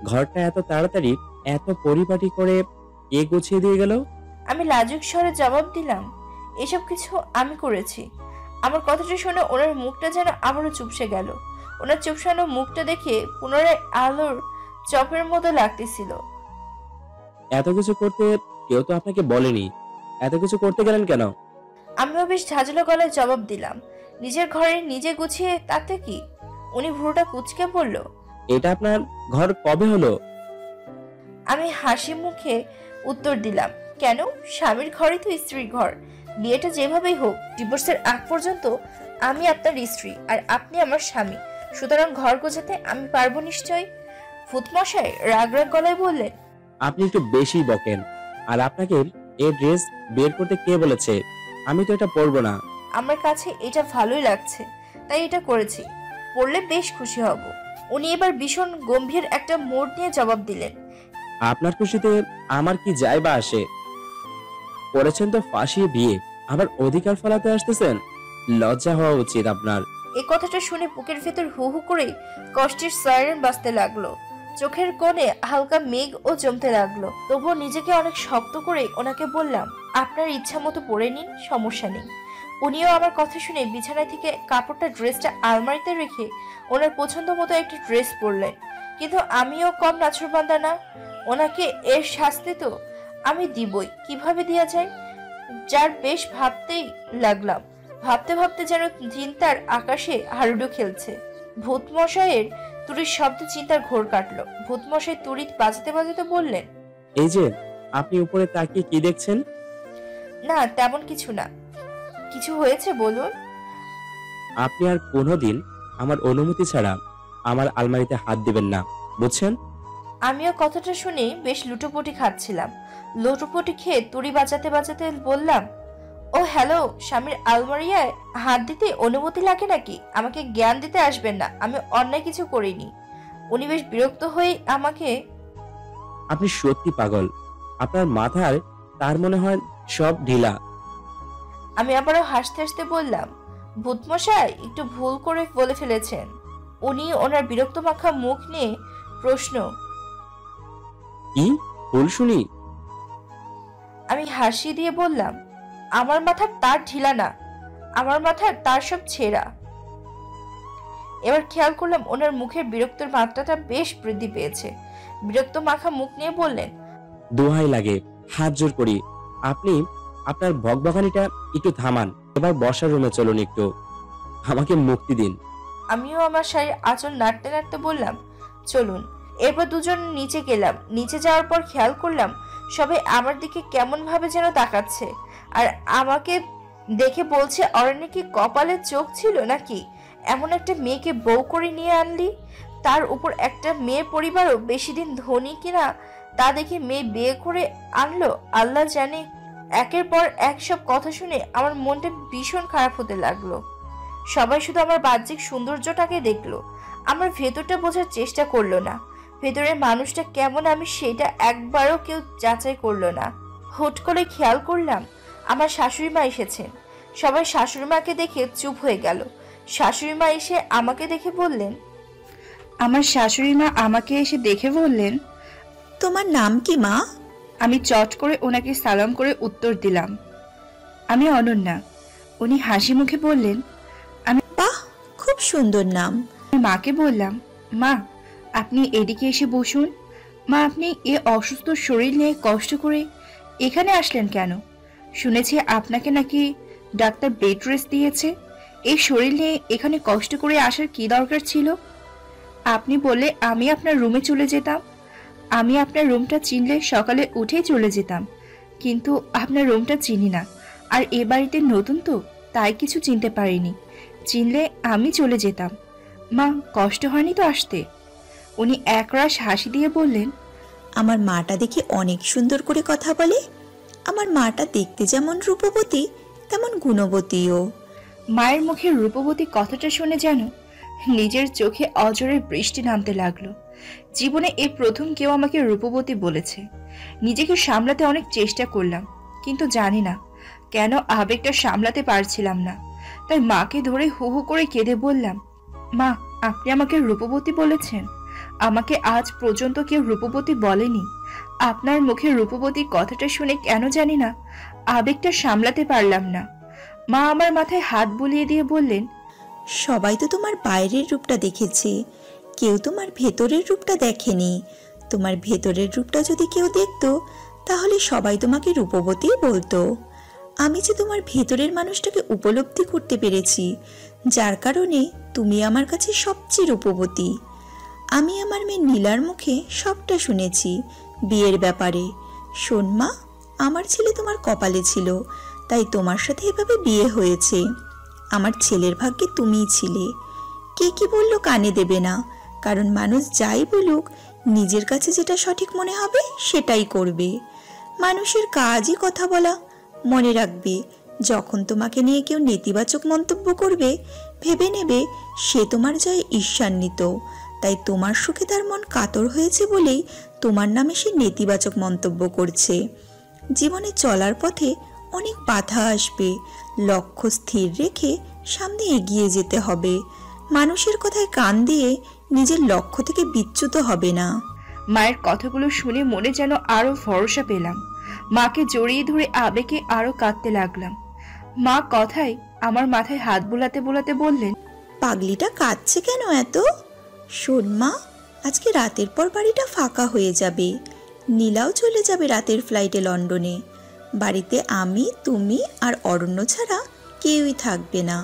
ঘরটা এত তাড়াতাড়ি এত পরিপাটি করে কে গুছিয়ে দিয়ে গেল? আমি লাজুক স্বরে জবাব দিলাম, এসব কিছু আমি করেছি। আমার কথাটা শুনে ওনার মুখটা যেন আবারও চুপসে গেল। ওনার চুপসানো মুখটা দেখে পুনরায় আলোর চপের মতো লাগতেছিল। এত কিছু করতে কেউ তো আপনাকে বলেনি, এত কিছু করতে গেলেন কেন? আমিও বেশ ঝাঁঝালো গলায় জবাব দিলাম, নিজের ঘরে নিজে গুছিয়ে তাতে কি? উনি ভুরুটা কুঁচকে বলল, এটা আপনার ঘর কবে হলো? আমি হাসি মুখে উত্তর দিলাম, কেন, স্বামীর ঘরই তো স্ত্রীর ঘর। বিয়েটা যেভাবেই হোক ডিভোর্সের আগ পর্যন্ত আমি আপনার স্ত্রী আর আপনি আমার স্বামী, সুতরাং ঘর গোছাতে আমি পারবো নিশ্চয়। ভূতমশাই রাগ রাগ গলায় বললেন, আপনি একটু বেশি বকেন। আর আপনাকে এই ড্রেস বের করতে কে বলেছে? আমি তো এটা পরবো না। আমার কাছে এটা ভালোই লাগছে তাই এটা করেছি, পড়লে বেশ খুশি হব। উনি এবার ভীষণ গম্ভীর একটা মোড় নিয়ে জবাব দিলেন, আপনার খুশিতে আমার কি যায় বা আসে? করেছেন তো ফাঁসিয়ে বিয়ে, আবার অধিকার ফলাতে আসতেছেন। লজ্জা হওয়া উচিত আপনার। এই কথাটা শুনে বুকের ভেতর হু হু করে কষ্টের সাইরেন বাজতে লাগলো। চোখের কোণে হালকা মেঘ ও জমতে লাগলো। তবুও নিজেকে অনেক শক্ত করে ওনাকে বললাম, আপনার ইচ্ছা মতো পরে নিন, সমস্যা নেই। উনিও আমার কথা শুনে বিছানা থেকে কাপড়টা ড্রেসটা আলমারিতে রেখে ওনার পছন্দ মতো একটা ড্রেস পরলেন। কিন্তু আমিও কম নাছরবান্দা না। ওনাকে এর শাস্তি তো আমি দিবই। কিভাবে দেয়া যায়? যার বেশ ভাবতেই লাগলাম। ভাবতে ভাবতে যেন চিন্তার আকাশে হাডুডু খেলছে। ভূতমশাইয়ের তুড়ির শব্দে চিন্তার ঘোর কাটলো। ভূতমশাই তুড়ি বাজাতে বাজাতে বললেন, এই যে আপনি উপরে তাকিয়ে কি দেখছেন? না তেমন কিছু না। কিছু হয়েছে বলুন। আপনি আর কোনোদিন আমার অনুমতি ছাড়া আমার আলমারিতে হাত দিবেন না, বুঝছেন? আমিও কথাটা শুনে বেশ লুটোপুটি খাচ্ছিলাম। লুটোপুটি খেয়ে তুড়ি বাজাতে বাজাতে বললাম, ও হ্যালো, স্বামীর আলমারিয়ায় হাত দিতে অনুমতি লাগে নাকি? আমাকে জ্ঞান দিতে আসবেন না, আমি অন্যায় কিছু করিনি। উনি বেশ বিরক্ত হয়ে আমাকে, আপনি সত্যি পাগল, আপনার মাথার তার মনে হয় সব ঢিলা। আমি আবারও হাসতে হাসতে বললাম, ভূতমশাই একটু ভুল করে বলে ফেলেছেন। উনি ওনার বিরক্ত মাখা মুখ নিয়ে প্রশ্ন, কি ভুল শুনি? আমি হাসি দিয়ে বললাম, আমার মাথার তার ঢিলা না, আমার মাথার তার সব ছেঁড়া। এবার খেয়াল করলাম ওনার মুখের বিরক্তের মাত্রাটা বেশ বৃদ্ধি পেয়েছে। বিরক্ত মাখা মুখ নিয়ে বললেন, দোহাই লাগে, হাত জোর করি, আপনি আপনার বকবকানিটা একটু থামান। এবার বসার রুমে চলুন, একটু আমাকে মুক্তি দিন। আমিও আমার শাড়ির আঁচল নাড়তে নাড়তে বললাম, চলুন। এরপর দুজন নিচে গেলাম। নিচে যাওয়ার পর খেয়াল করলাম সবাই আমার দিকে কেমন ভাবে যেন তাকাচ্ছে, আর আমাকে দেখে বলছে, অরণ্যে কি কপালে চোখ ছিল নাকি? এমন একটা মেয়েকে বউ করে নিয়ে আনলি, তার উপর একটা মেয়ের পরিবারও বেশি দিন ধনী কিনা তা দেখে মেয়ে বিয়ে করে আনলো, আল্লাহ জানে। একের পর এক সব কথা শুনে আমার মনটা ভীষণ খারাপ হতে লাগলো। সবাই শুধু আমার বাহ্যিক সৌন্দর্যটাকে দেখলো, আমার ভেতরটা বোঝার চেষ্টা করলো না। ভেতরের মানুষটা কেমন আমি সেটা একবারও কেউ যাচাই করলো না। হুট করে খেয়াল করলাম আমার শাশুড়ি মা এসেছেন। সবাই শাশুড়ি মাকে দেখে চুপ হয়ে গেল। শাশুড়ি মা এসে আমাকে দেখে বললেন, আমার শাশুড়ি মা আমাকে এসে দেখে বললেন, তোমার নাম কি মা? আমি চট করে ওনাকে সালাম করে উত্তর দিলাম, আমি অনন্যা। উনি হাসি মুখে বললেন, বাহ, খুব সুন্দর নাম। আমি মাকে বললাম, মা আপনি এদিকে এসে বসুন। মা আপনি এ অসুস্থ শরীর নিয়ে কষ্ট করে এখানে আসলেন কেন? শুনেছি আপনাকে নাকি ডাক্তার বেড রেস্ট দিয়েছে। এই শরীর নিয়ে এখানে কষ্ট করে আসার কি দরকার ছিল? আপনি বললে আমি আপনার রুমে চলে যেতাম। আমি আপনার রুমটা চিনলে সকালে উঠেই চলে যেতাম, কিন্তু আপনার রুমটা চিনি না। আর এ বাড়িতে নতুন তো, তাই কিছু চিনতে পারিনি। চিনলে আমি চলে যেতাম। মা কষ্ট হয়নি তো আসতে? উনি একরাশ হাসি দিয়ে বললেন, আমার মাটা দেখে অনেক সুন্দর করে কথা বলে। আমার মাটা দেখতে যেমন রূপবতী তেমন গুণবতীও। মায়ের মুখে রূপবতী কথাটা শুনে যেন নিজের চোখে অঝরের বৃষ্টি নামতে লাগলো। জীবনে এই প্রথম কেউ আমাকে রূপবতী বলেছে। নিজেকে সামলাতে অনেক চেষ্টা করলাম, কিন্তু জানি না কেন আবেগটা সামলাতে পারছিলাম না। তাই মাকে ধরে হু হু করে কেঁদে বললাম, মা আপনি আমাকে রূপবতী বলেছেন? আমাকে আজ পর্যন্ত কেউ রূপবতী বলেনি। আপনার মুখে রূপবতী কথাটা শুনে কেন জানি না আবেগটা সামলাতে পারলাম না। মা আমার মাথায় হাত বুলিয়ে দিয়ে বললেন, সবাই তো তোমার বাইরের রূপটা দেখেছে, কেউ তোমার ভেতরের রূপটা দেখেনি। তোমার ভেতরের রূপটা যদি কেউ দেখতো তাহলে সবাই তোমাকে রূপবতী বলতো। আমি যে তোমার ভেতরের মানুষটাকে উপলব্ধি করতে পেরেছি, যার কারণে তুমি আমার কাছে সবচেয়ে রূপবতী। আমি আমার মেয়ে নীলার মুখে সবটা শুনেছি বিয়ের ব্যাপারে। শোন মা, আমার ছেলে তোমার কপালে ছিল, তাই তোমার সাথে এভাবে বিয়ে হয়েছে। আমার ছেলের ভাগ্যে তুমিই ছিলে। কে কি বললো কানে দেবে না, কারণ মানুষ যাই বলুক নিজের কাছে যেটা সঠিক মনে হবে সেটাই করবে। মানুষের কাজই কথা বলা। মনে রাখবে, যখন তোমাকে নিয়ে কেউ নেতিবাচক মন্তব্য করবে ভেবে নেবে সে তোমার জয়ে ঈর্ষান্বিত। তাই তোমার সুখে তার মন কাতর হয়েছে বলেই তোমার নামে সে নেতিবাচক মন্তব্য করছে। জীবনে চলার পথে অনেক বাধা আসবে, লক্ষ্য স্থির রেখে সামনে এগিয়ে যেতে হবে। মানুষের কথায় কান দিয়ে নিজের লক্ষ্য থেকে বিচ্যুত হবে না। মায়ের কথাগুলো শুনে মনে যেন আরো ভরসা পেলাম। মাকে জড়িয়ে ধরে আবেগে আরো কাঁদতে লাগলাম। মা কথায় আমার মাথায় হাত বুলাতে বুলাতে বললেন, পাগলিটা কাঁদছে কেন এত? শোন মা, আজকে রাতের পর বাড়িটা ফাঁকা হয়ে যাবে। নীলাও চলে যাবে রাতের ফ্লাইটে লন্ডনে। বাড়িতে আমি, তুমি আর অরণ্য ছাড়া কেউই থাকবে না।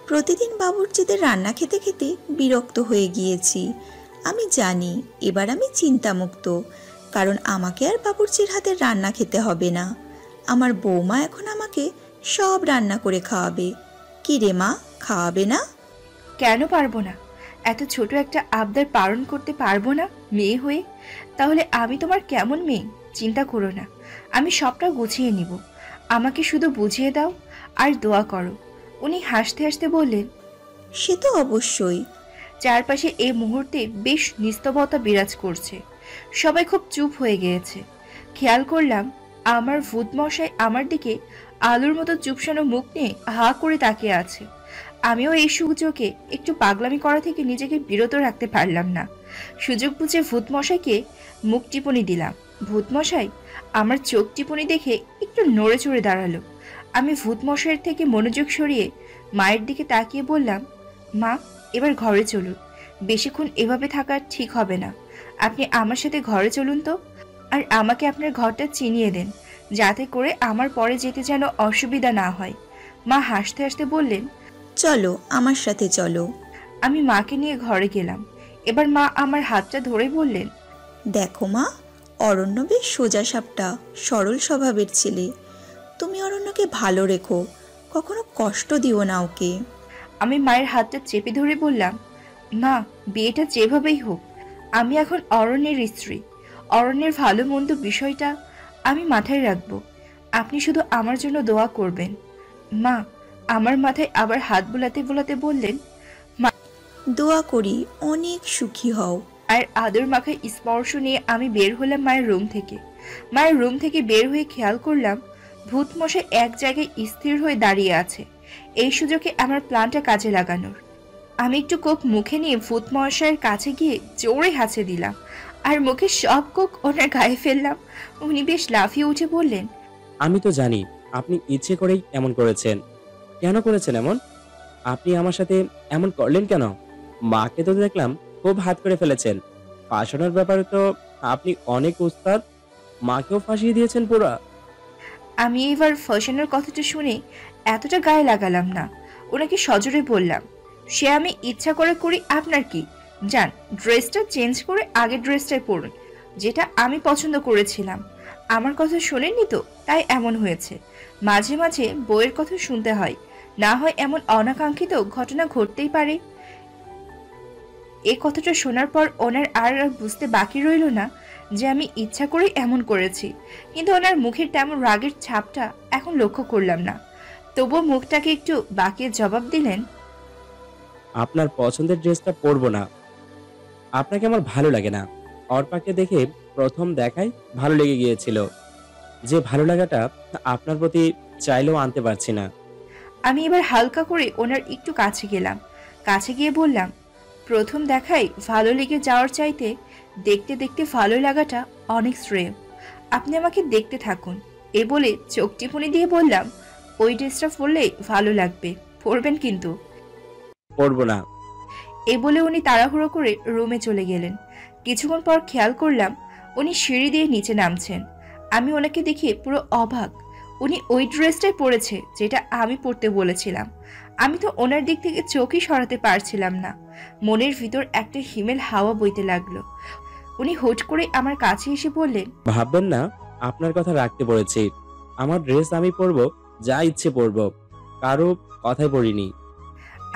প্রতিদিন বাবুর্চিদের রান্না খেতে খেতে বিরক্ত হয়ে গিয়েছি। আমি জানি এবার আমি চিন্তামুক্ত, কারণ আমাকে আর বাবুর্চির হাতের রান্না খেতে হবে না। আমার বৌমা এখন আমাকে সব রান্না করে খাওয়াবে। কি রে মা, খাওয়াবে না? কেন পারবো না? এত ছোট একটা আবদার পালন করতে পারবো না মেয়ে হয়ে? তাহলে আমি তোমার কেমন মেয়ে? চিন্তা করো না, আমি সবটা গুছিয়ে নিব। আমাকে শুধু বুঝিয়ে দাও আর দোয়া করো। উনি হাসতে হাসতে বললেন, সে তো অবশ্যই। চারপাশে এই মুহূর্তে বেশ নিস্তবতা বিরাজ করছে। সবাই খুব চুপ হয়ে গিয়েছে। খেয়াল করলাম আমার ভূত মশাই আমার দিকে আলুর মতো চুপসানো মুখ নিয়ে হা করে তাকিয়ে আছে। আমিও এই সুযোগে একটু পাগলামি করা থেকে নিজেকে বিরত রাখতে পারলাম না। সুযোগ বুঝে ভূত মশাইকে মুখ টিপুনি দিলাম। ভূত মশাই আমার চোখ টিপুনি দেখে একটু নড়ে চড়ে দাঁড়ালো। আমি ভূত মশাইয়ের থেকে মনোযোগ সরিয়ে মায়ের দিকে তাকিয়ে বললাম, মা, এবার ঘরে চলুন। বেশিক্ষণ এভাবে থাকা ঠিক হবে না। আপনি আমার সাথে ঘরে চলুন তো, আর আমাকে আপনার ঘরটা চিনিয়ে দেন, যাতে করে আমার পরে যেতে যেন অসুবিধা না হয়। মা হাসতে হাসতে বললেন, চলো আমার সাথে চলো। আমি মাকে নিয়ে ঘরে গেলাম। এবার মা আমার হাতটা ধরে বললেন, দেখো মা, অরণ্য বেশ সোজা সাপটা, সরল স্বভাবের ছেলে। তুমি অরণ্যকে ভালো রেখো, কখনো কষ্ট দিও না ওকে। আমি মায়ের হাতটা চেপে ধরে বললাম, মা, বিয়েটা যেভাবেই হোক আমি এখন অরণ্যের স্ত্রী। অরণ্যের ভালো মন্দ বিষয়টা আমি মাথায় রাখবো। আপনি শুধু আমার জন্য দোয়া করবেন। মা আমার মাথায় আবার হাত বোলাতে বোলাতে বললেন, দোয়া করি অনেক সুখী হও। আর আদর মাখায় স্পর্শ নিয়ে আমি বের হলাম মায়ের রুম থেকে। মায়ের রুম থেকে বের হয়ে খেয়াল করলাম ভূত মশাই এক জায়গায় স্থির হয়ে দাঁড়িয়ে আছে। এই সুযোগে আমার প্ল্যানটা কাজে লাগানোর। আমি একটু কোক মুখে নিয়ে ভূত মশাইয়ের কাছে গিয়ে জোরে হাঁচে দিলাম, আর মুখে সব কোক ওনার গায়ে ফেললাম। উনি বেশ লাফিয়ে উঠে বললেন, আমি তো জানি আপনি ইচ্ছে করেই এমন করেছেন। কেন করেছেন এমন? আপনি আমার সাথে এমন করলেন কেন? মাকে তো দেখলাম খুব হাত করে ফেলেছেন। ফাঁসানোর ব্যাপারে তো আপনি অনেক উস্তাদ। মাকেও ফাঁসিয়ে দিয়েছেন পুরা। আমি এবার ফ্যাশনের কথাটা শুনে এতটা গায়ে লাগালাম না। ওনাকে সজোরে বললাম, সে আমি ইচ্ছা করে করি, আপনার কি? যান, ড্রেসটা চেঞ্জ করে আগের ড্রেসটাই পরুন, যেটা আমি পছন্দ করেছিলাম। আমার কথা শোনেননি তো, তাই এমন হয়েছে। মাঝে মাঝে বইয়ের কথা শুনতে হয়, না হয় এমন অনাকাঙ্ক্ষিত ঘটনা ঘটতেই পারে। এই কথাটা শোনার পর ওনার আর বুঝতে বাকি রইল না যে আমি ইচ্ছা করে এমন করেছি, কিন্তু ওনার মুখের তেমন রাগের ছাপটা এখন লক্ষ্য করলাম না। তবুও মুখটাকে একটু বাঁকিয়ে জবাব দিলেন, আপনার পছন্দের ড্রেসটা পরবো না। আপনাকে আমার ভালো লাগে না। অর্পাকে দেখে প্রথম দেখায় ভালো লেগে গিয়েছিল, যে ভালো লাগাটা আপনার প্রতি চাইলেও আনতে পারছি না। আমি এবার হালকা করে ওনার একটু কাছে গেলাম। কাছে গিয়ে বললাম, প্রথম দেখাই ভালো লেগে যাওয়ার চাইতে দেখতে দেখতে ভালো লাগাটা অনেক শ্রেয়। আপনি আমাকে দেখতে থাকুন। এ বলে চোখ টিপুনি দিয়ে বললাম, ওই ড্রেসটা পরলেই ভালো লাগবে, পরবেন কিন্তু। পরবো না। এ বলে উনি তাড়াহুড়ো করে রুমে চলে গেলেন। কিছুক্ষণ পর খেয়াল করলাম উনি সিঁড়ি দিয়ে নিচে নামছেন। আমি ওনাকে দেখে পুরো অবাক। উনি ওই ড্রেসটাই পরেছে যেটা আমি পরতে বলেছিলাম। আমি তো ওনার দিক থেকে চোখই সরাতে পারছিলাম না। মনের ভিতর একটা হিমেল হাওয়া বইতে লাগলো। উনি হুট করে আমার কাছে এসে বললেন, ভাববেন না আপনার কথা রাখতে পড়েছি। আমার ড্রেস আমি পরবো, যা ইচ্ছে পরবো, কারো কথাই পড়িনি।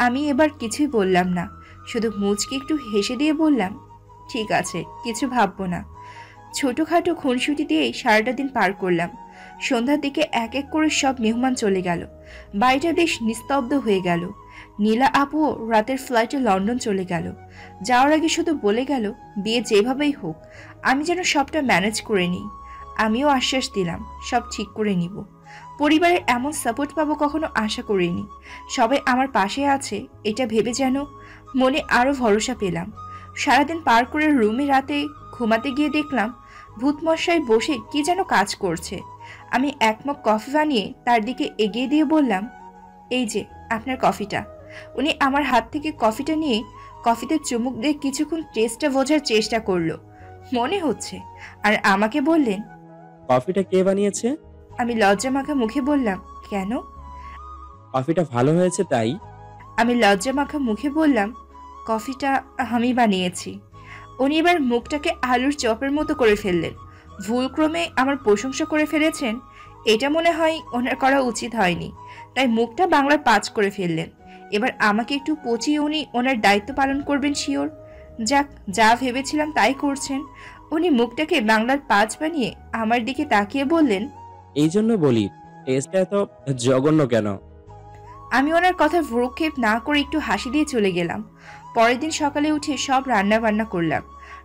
আমি এবার কিছুই বললাম না, শুধু মুচকে একটু হেসে দিয়ে বললাম, ঠিক আছে, কিছু ভাববো না। ছোটখাটো খুনসুটি দিয়েই সারাটা দিন পার করলাম। সন্ধ্যার দিকে এক এক করে সব মেহমান চলে গেল। বাড়িটা বেশ নিস্তব্ধ হয়ে গেল। নীলা আপুও রাতের ফ্লাইটে লন্ডন চলে গেল। যাওয়ার আগে শুধু বলে গেল, বিয়ে যেভাবেই হোক আমি যেন সবটা ম্যানেজ করে নিই। আমিও আশ্বাস দিলাম, সব ঠিক করে নিব। পরিবারের এমন সাপোর্ট পাবো কখনো আশা করিনি। সবাই আমার পাশে আছে এটা ভেবে যেন মনে আরো ভরসা পেলাম। সারাদিন পার করে রুমে রাতে ঘুমাতে গিয়ে দেখলাম ভূতমশাই বসে কি যেন কাজ করছে। আমি এক মগ কফি বানিয়ে তার দিকে এগিয়ে দিয়ে বললাম, এই যে আপনার কফিটা। উনি আমার হাত থেকে কফিটা নিয়ে কফিতে চুমুক দিয়ে কিছুক্ষণ টেস্টটা বোঝার চেষ্টা করলো মনে হচ্ছে, আর আমাকে বললেন, কফিটা কে বানিয়েছে? আমি লজ্জা মাখা মুখে বললাম, কেন? কফিটা ভালো হয়েছে তাই। আমি লজ্জা মাখা মুখে বললাম, কফিটা আমি বানিয়েছি। উনি এবার মুখটাকে আলুর চপের মতো করে ফেললেন। ভুলক্রমে আমার প্রশংসা করে ফেলেছেন, এটা মনে হয় ওনার করা উচিত হয়নি, তাই মুখটা বাংলার 5 করে ফেললেন। এবার আমাকে একটু পচিয়ে উনি ওনার দায়িত্ব পালন করবেন শিওর। যাক, যা ভেবেছিলাম তাই করছেন। উনি মুখটাকে বাংলার 5 বানিয়ে আমার দিকে তাকিয়ে বললেন, এই জন্য বলি টেস্টটা এত জঘন্য কেন। আমি ওনার কথা ভ্রুক্ষেপ না করে একটু হাসি দিয়ে চলে গেলাম। পরের দিন সকালে উঠে সব রান্না বান্না করলাম।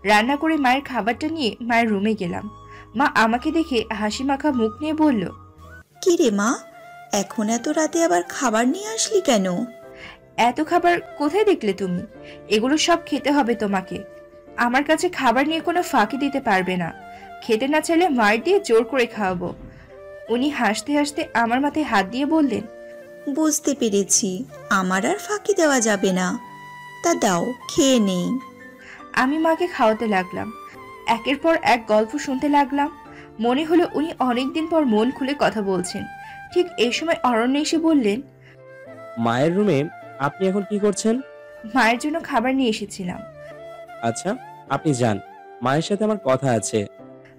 রান্না করে মায়ের খাবারটা নিয়ে মায়ের রুমে গেলাম। মা আমাকে দেখে হাসি মাখা মুখ নিয়ে বলল, কি রে মা, এখন এত রাতে আবার খাবার নিয়ে আসলি কেন? এত খাবার কোথায় দেখলে তুমি? এগুলো সব খেতে হবে তোমাকে। আমার কাছে খাবার নিয়ে কোনো ফাঁকি দিতে পারবে না। খেতে না চাইলে মার দিয়ে জোর করে খাওয়াবো। উনি হাসতে হাসতে আমার মাথায় হাত দিয়ে বললেন, বুঝতে পেরেছি, আমার আর ফাঁকি দেওয়া যাবে না। তা দাও, খেয়ে নেই। আমি মাকে খাওয়াতে লাগলাম। একের পর এক গল্প শুনতে লাগলাম। মনে হলো উনি অনেকদিন পর মন খুলে কথা বলছেন। ঠিক এই সময় অরণ্য এসে বললেন, মায়ের রুমে আপনি এখন কি করছেন? মায়ের জন্য খাবার নিয়ে এসেছিলাম। আচ্ছা, আপনি যান, মায়ের সাথে আমার কথা আছে।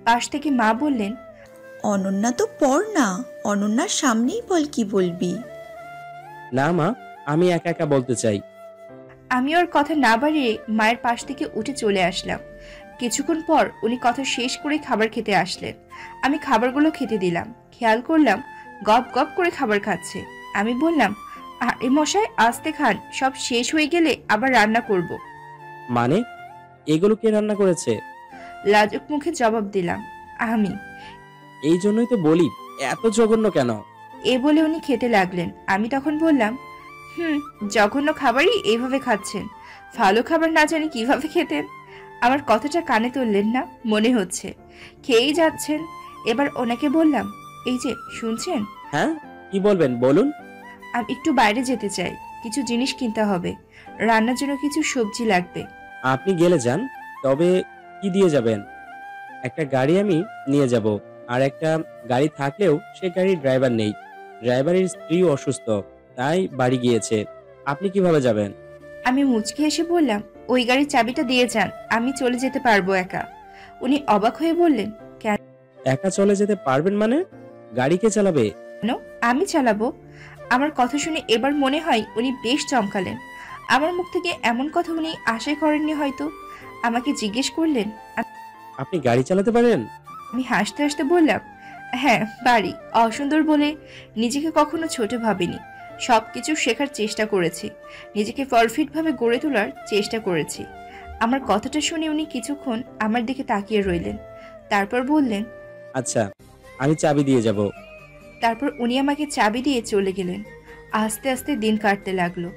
পাশ থেকে মা বললেন, অনন্যা তো পড় না, অনন্যার সামনেই বল কি বলবি। না মা, আমি একা একা বলতে চাই। আমি ওর কথা না বাড়িয়ে মায়ের পাশ থেকে উঠে চলে আসলাম। কিছুক্ষণ পর উনি কথা শেষ করে খাবার খেতে আসলেন। আমি খাবারগুলো খেতে দিলাম। খেয়াল করলাম গপ গপ করে খাবার খাচ্ছে। আমি বললাম, আরে মশাই, আস্তে খান, সব শেষ হয়ে গেলে আবার রান্না করব। মানে এগুলো কে রান্না করেছে? লাজুক মুখে জবাব দিলাম, আমি। এই জন্যই তো বলি এত জঘন্য কেন। এ বলে উনি খেতে লাগলেন। আমি তখন বললাম, জঘন্য খাবারই এইভাবে খাচ্ছেন, ভালো খাবার না জানি কিভাবে খেতেন। আমার কথাটা কানে তুললেন না মনে হচ্ছে, খেয়েই যাচ্ছেন। এবার ওনাকে বললাম, এই যে শুনছেন, হ্যাঁ, কি বলবেন বলুন। আমি একটু বাইরে যেতে চাই, কিছু জিনিস কিনতে হবে, রান্নার জন্য কিছু সবজি লাগবে। আপনি গেলে যান, তবে কি দিয়ে যাবেন? একটা গাড়ি আমি নিয়ে যাব, আর একটা গাড়ি থাকলেও সে গাড়ির ড্রাইভার নেই। ড্রাইভারের স্ত্রীও অসুস্থ, তাই বাড়ি গিয়েছে। আপনি কিভাবে যাবেন? আমি মুচকি এসে বললাম, ওই গাড়ির চাবিটা দিয়ে যান, আমি চলে যেতে পারবো একা। উনি অবাক হয়ে বললেন, কেন? একা চলে যেতে পারবেন মানে? গাড়ি কে চালাবে? আমি চালাবো। আমার কথা শুনে এবার মনে হয় উনি বেশ চমকালেন। আমার মুখ থেকে এমন কথা উনি আশাই করেননি হয়তো। আমাকে জিজ্ঞেস করলেন, আপনি গাড়ি চালাতে পারেন? আমি হাসতে হাসতে বললাম, হ্যাঁ পারি। অসুন্দর বলে নিজেকে কখনো ছোট ভাবিনি। সবকিছু শেখার চেষ্টা করেছি, নিজেকে পারফেক্টভাবে গড়ে তোলার চেষ্টা করেছি। আমার কথাটা শুনে উনি কিছুক্ষণ আমার দিকে তাকিয়ে রইলেন, তারপর বললেন, আচ্ছা, আমি চাবি দিয়ে যাব। তারপর উনি আমাকে চাবি দিয়ে চলে গেলেন। আস্তে আস্তে দিন কাটতে লাগলো।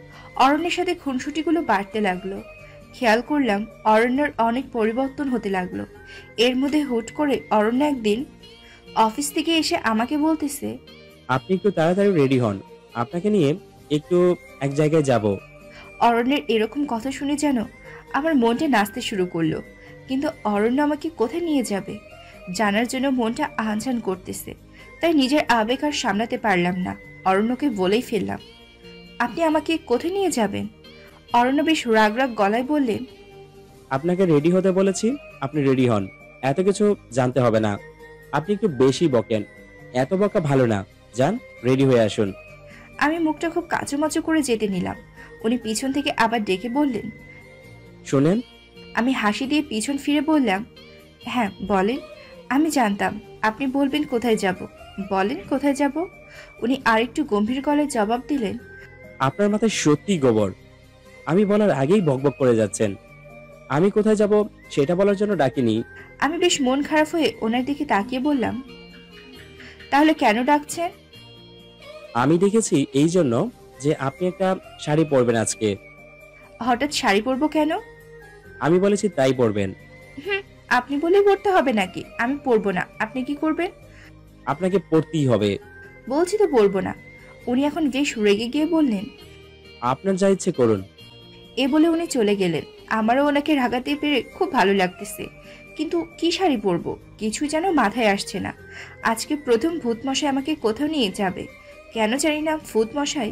অরণ্যের সাথে খুনসুটিগুলো বাড়তে লাগলো। খেয়াল করলাম অরণ্যের অনেক পরিবর্তন হতে লাগলো। এর মধ্যে হুট করে অরণ্য একদিন অফিস থেকে এসে আমাকে বলতেছে, আপনি একটু তাড়াতাড়ি রেডি হন, আপনাকে নিয়ে একটু এক জায়গায় যাব। অরণ্যের এরকম কথা শুনে যেন আমার মনটা নাচতে শুরু করলো। কিন্তু অরণ্য আমাকে কোথায় নিয়ে যাবে জানার জন্য মনটা আনচান করতেছে, তাই নিজের আবেগ আর সামলাতে পারলাম না। অরণ্যকে বলেই ফেললাম, আপনি আমাকে কোথায় নিয়ে যাবেন? অরণ্য বেশ রাগ রাগ গলায় বললেন, আপনাকে রেডি হতে বলেছি, আপনি রেডি হন, এত কিছু জানতে হবে না। আপনি একটু বেশি বকেন, এত বকা ভালো না। যান, রেডি হয়ে আসুন। আমি মুখটা খুব কাচুমাচু করে যেতে নিলাম। উনি পিছন থেকে আবার ডেকে বললেন, শোনেন। আমি হাসি দিয়ে পিছন ফিরে বললাম, হ্যাঁ বলেন। আমি জানতাম আপনি বলবেন কোথায় যাব, বলেন কোথায় যাব। উনি আরেকটু গম্ভীর গলায় জবাব দিলেন, আপনার মাথায় সত্যি গোবর। আমি বলার আগেই বকবক করে যাচ্ছেন। আমি কোথায় যাব সেটা বলার জন্য ডাকিনি। আমি বেশ মন খারাপ হয়ে ওনার দিকে তাকিয়ে বললাম, তাহলে কেন ডাকছেন? আমি দেখেছি এই জন্য যে আপনি একটা শাড়ি পরবেন আজকে। হঠাৎ শাড়ি পরবো কেন? আমি বলেছি তাই পরবেন। আপনি বলেই পরতে হবে নাকি? আমি পরবো না, আপনি কি করবেন? আপনাকে পরতেই হবে। বলছি তো পরবো না। উনি এখন বেশ রেগে গিয়ে বললেন, আপনার যা ইচ্ছে করুন। এ বলে উনি চলে গেলেন। আমারও ওনাকে রাগাতে পেরে খুব ভালো লাগতেছে, কিন্তু কি শাড়ি পরবো কিছুই যেন মাথায় আসছে না। আজকে প্রথম ভূত মশাই আমাকে কোথাও নিয়ে যাবে। কেন জানি না ভূত মশাই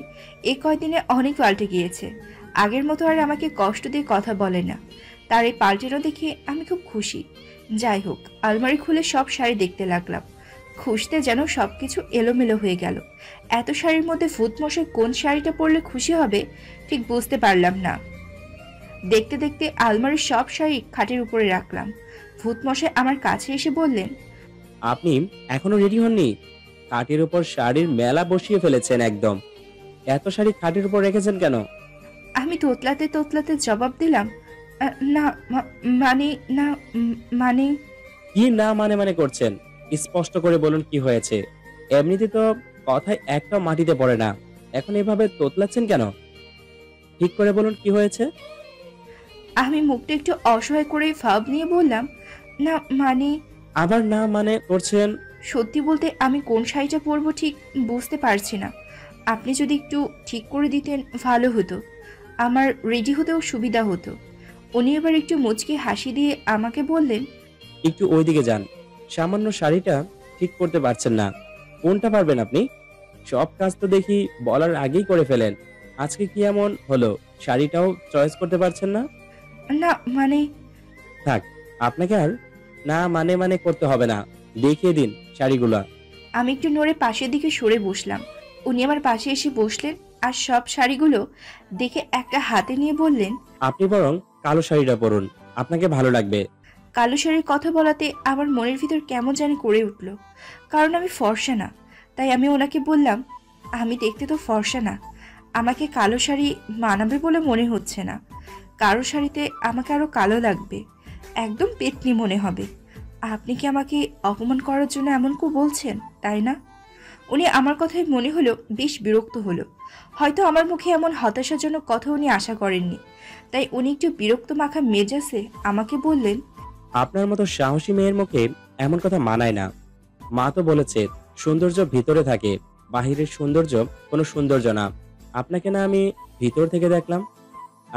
এ কয়দিনে অনেক পাল্টে গিয়েছে। আগের মতো আর আমাকে কষ্ট দিয়ে কথা বলে না। তার এই পাল্টেরও দেখে আমি খুব খুশি। যাই হোক, আলমারি খুলে সব শাড়ি দেখতে লাগলাম। খুঁজতে যেন সবকিছু এলোমেলো হয়ে গেল। এত শাড়ির মধ্যে ভূত মশাই কোন শাড়িটা পরলে খুশি হবে ঠিক বুঝতে পারলাম না। দেখতে দেখতে আলমারির সব শাড়ি খাটের উপরে রাখলাম। ভূত মশাই আমার কাছে এসে বললেন, আপনি এখনো রেডি হননি? খাটের উপর শাড়ির মেলা বসিয়ে ফেলেছেন একদম। এত শাড়ি খাটের উপর রেখেছেন কেন? আমি তোতলাতে তোতলাতে জবাব দিলাম, না মানে না মানে কি না মানে মানে করছেন? স্পষ্ট করে বলুন কি হয়েছে। এমনিতে তো কথায় একটা মাটিতে পড়ে না, এখন এভাবে তোতলাচ্ছেন কেন? ঠিক করে বলুন কি হয়েছে। আমি মুখটা একটু অসহায় করে ভাব নিয়ে বললাম, না মানে আবার না মানে করছেন? সত্যি বলতে আমি কোন শাড়িটা পরবো ঠিক বুঝতে পারছি না। আপনি যদি একটু ঠিক করে দিতেন ভালো হতো, আমার রেডি হতেও সুবিধা হতো। উনি এবার একটু মুচকি হাসি দিয়ে আমাকে বললেন, একটু ওইদিকে যান। সামান্য শাড়িটা ঠিক করতে পারছেন না, কোনটা পারবেন আপনি? সব কাজ তো দেখি বলার আগেই করে ফেলেন। আজকে কি এমন হলো শাড়িটাও চয়েস করতে পারছেন না? না মানে থাক, আপনাকে আর না মানে মানে করতে হবে না, দেখিয়ে দিন শাড়িগুলা। আমি একটু নড়ে পাশের দিকে সরে বসলাম। উনি আমার পাশে এসে বসলেন আর সব শাড়িগুলো দেখে একটা হাতে নিয়ে বললেন, আপনি বরং কালো শাড়িটা পরুন, আপনাকে ভালো লাগবে। কালো শাড়ির কথা বলাতে আমার মনের ভিতর কেমন জানি করে উঠল, কারণ আমি ফর্সা না। তাই আমি ওনাকে বললাম, আমি দেখতে তো ফর্সা না, আমাকে কালো শাড়ি মানাবে বলে মনে হচ্ছে না। কালো শাড়িতে আমাকে আরো কালো লাগবে, একদম পেতনি মনে হবে। আপনি কি আমাকে অপমান করার জন্য এমন বলছেন, তাই না? উনি আমার কথায় মনে হলো বেশ বিরক্ত হলো। হয়তো আমার মুখে এমন হতাশাজনক কথা উনি আশা করেননি। তাই উনি একটু বিরক্ত মাখা মেজাজে আমাকে বললেন, আপনার মতো সাহসী মেয়ের মুখে এমন কথা মানায় না। মা তো বলেছে সৌন্দর্য ভিতরে থাকে, বাহিরের সৌন্দর্য কোনো সৌন্দর্য না। আপনাকে না আমি ভিতর থেকে দেখলাম।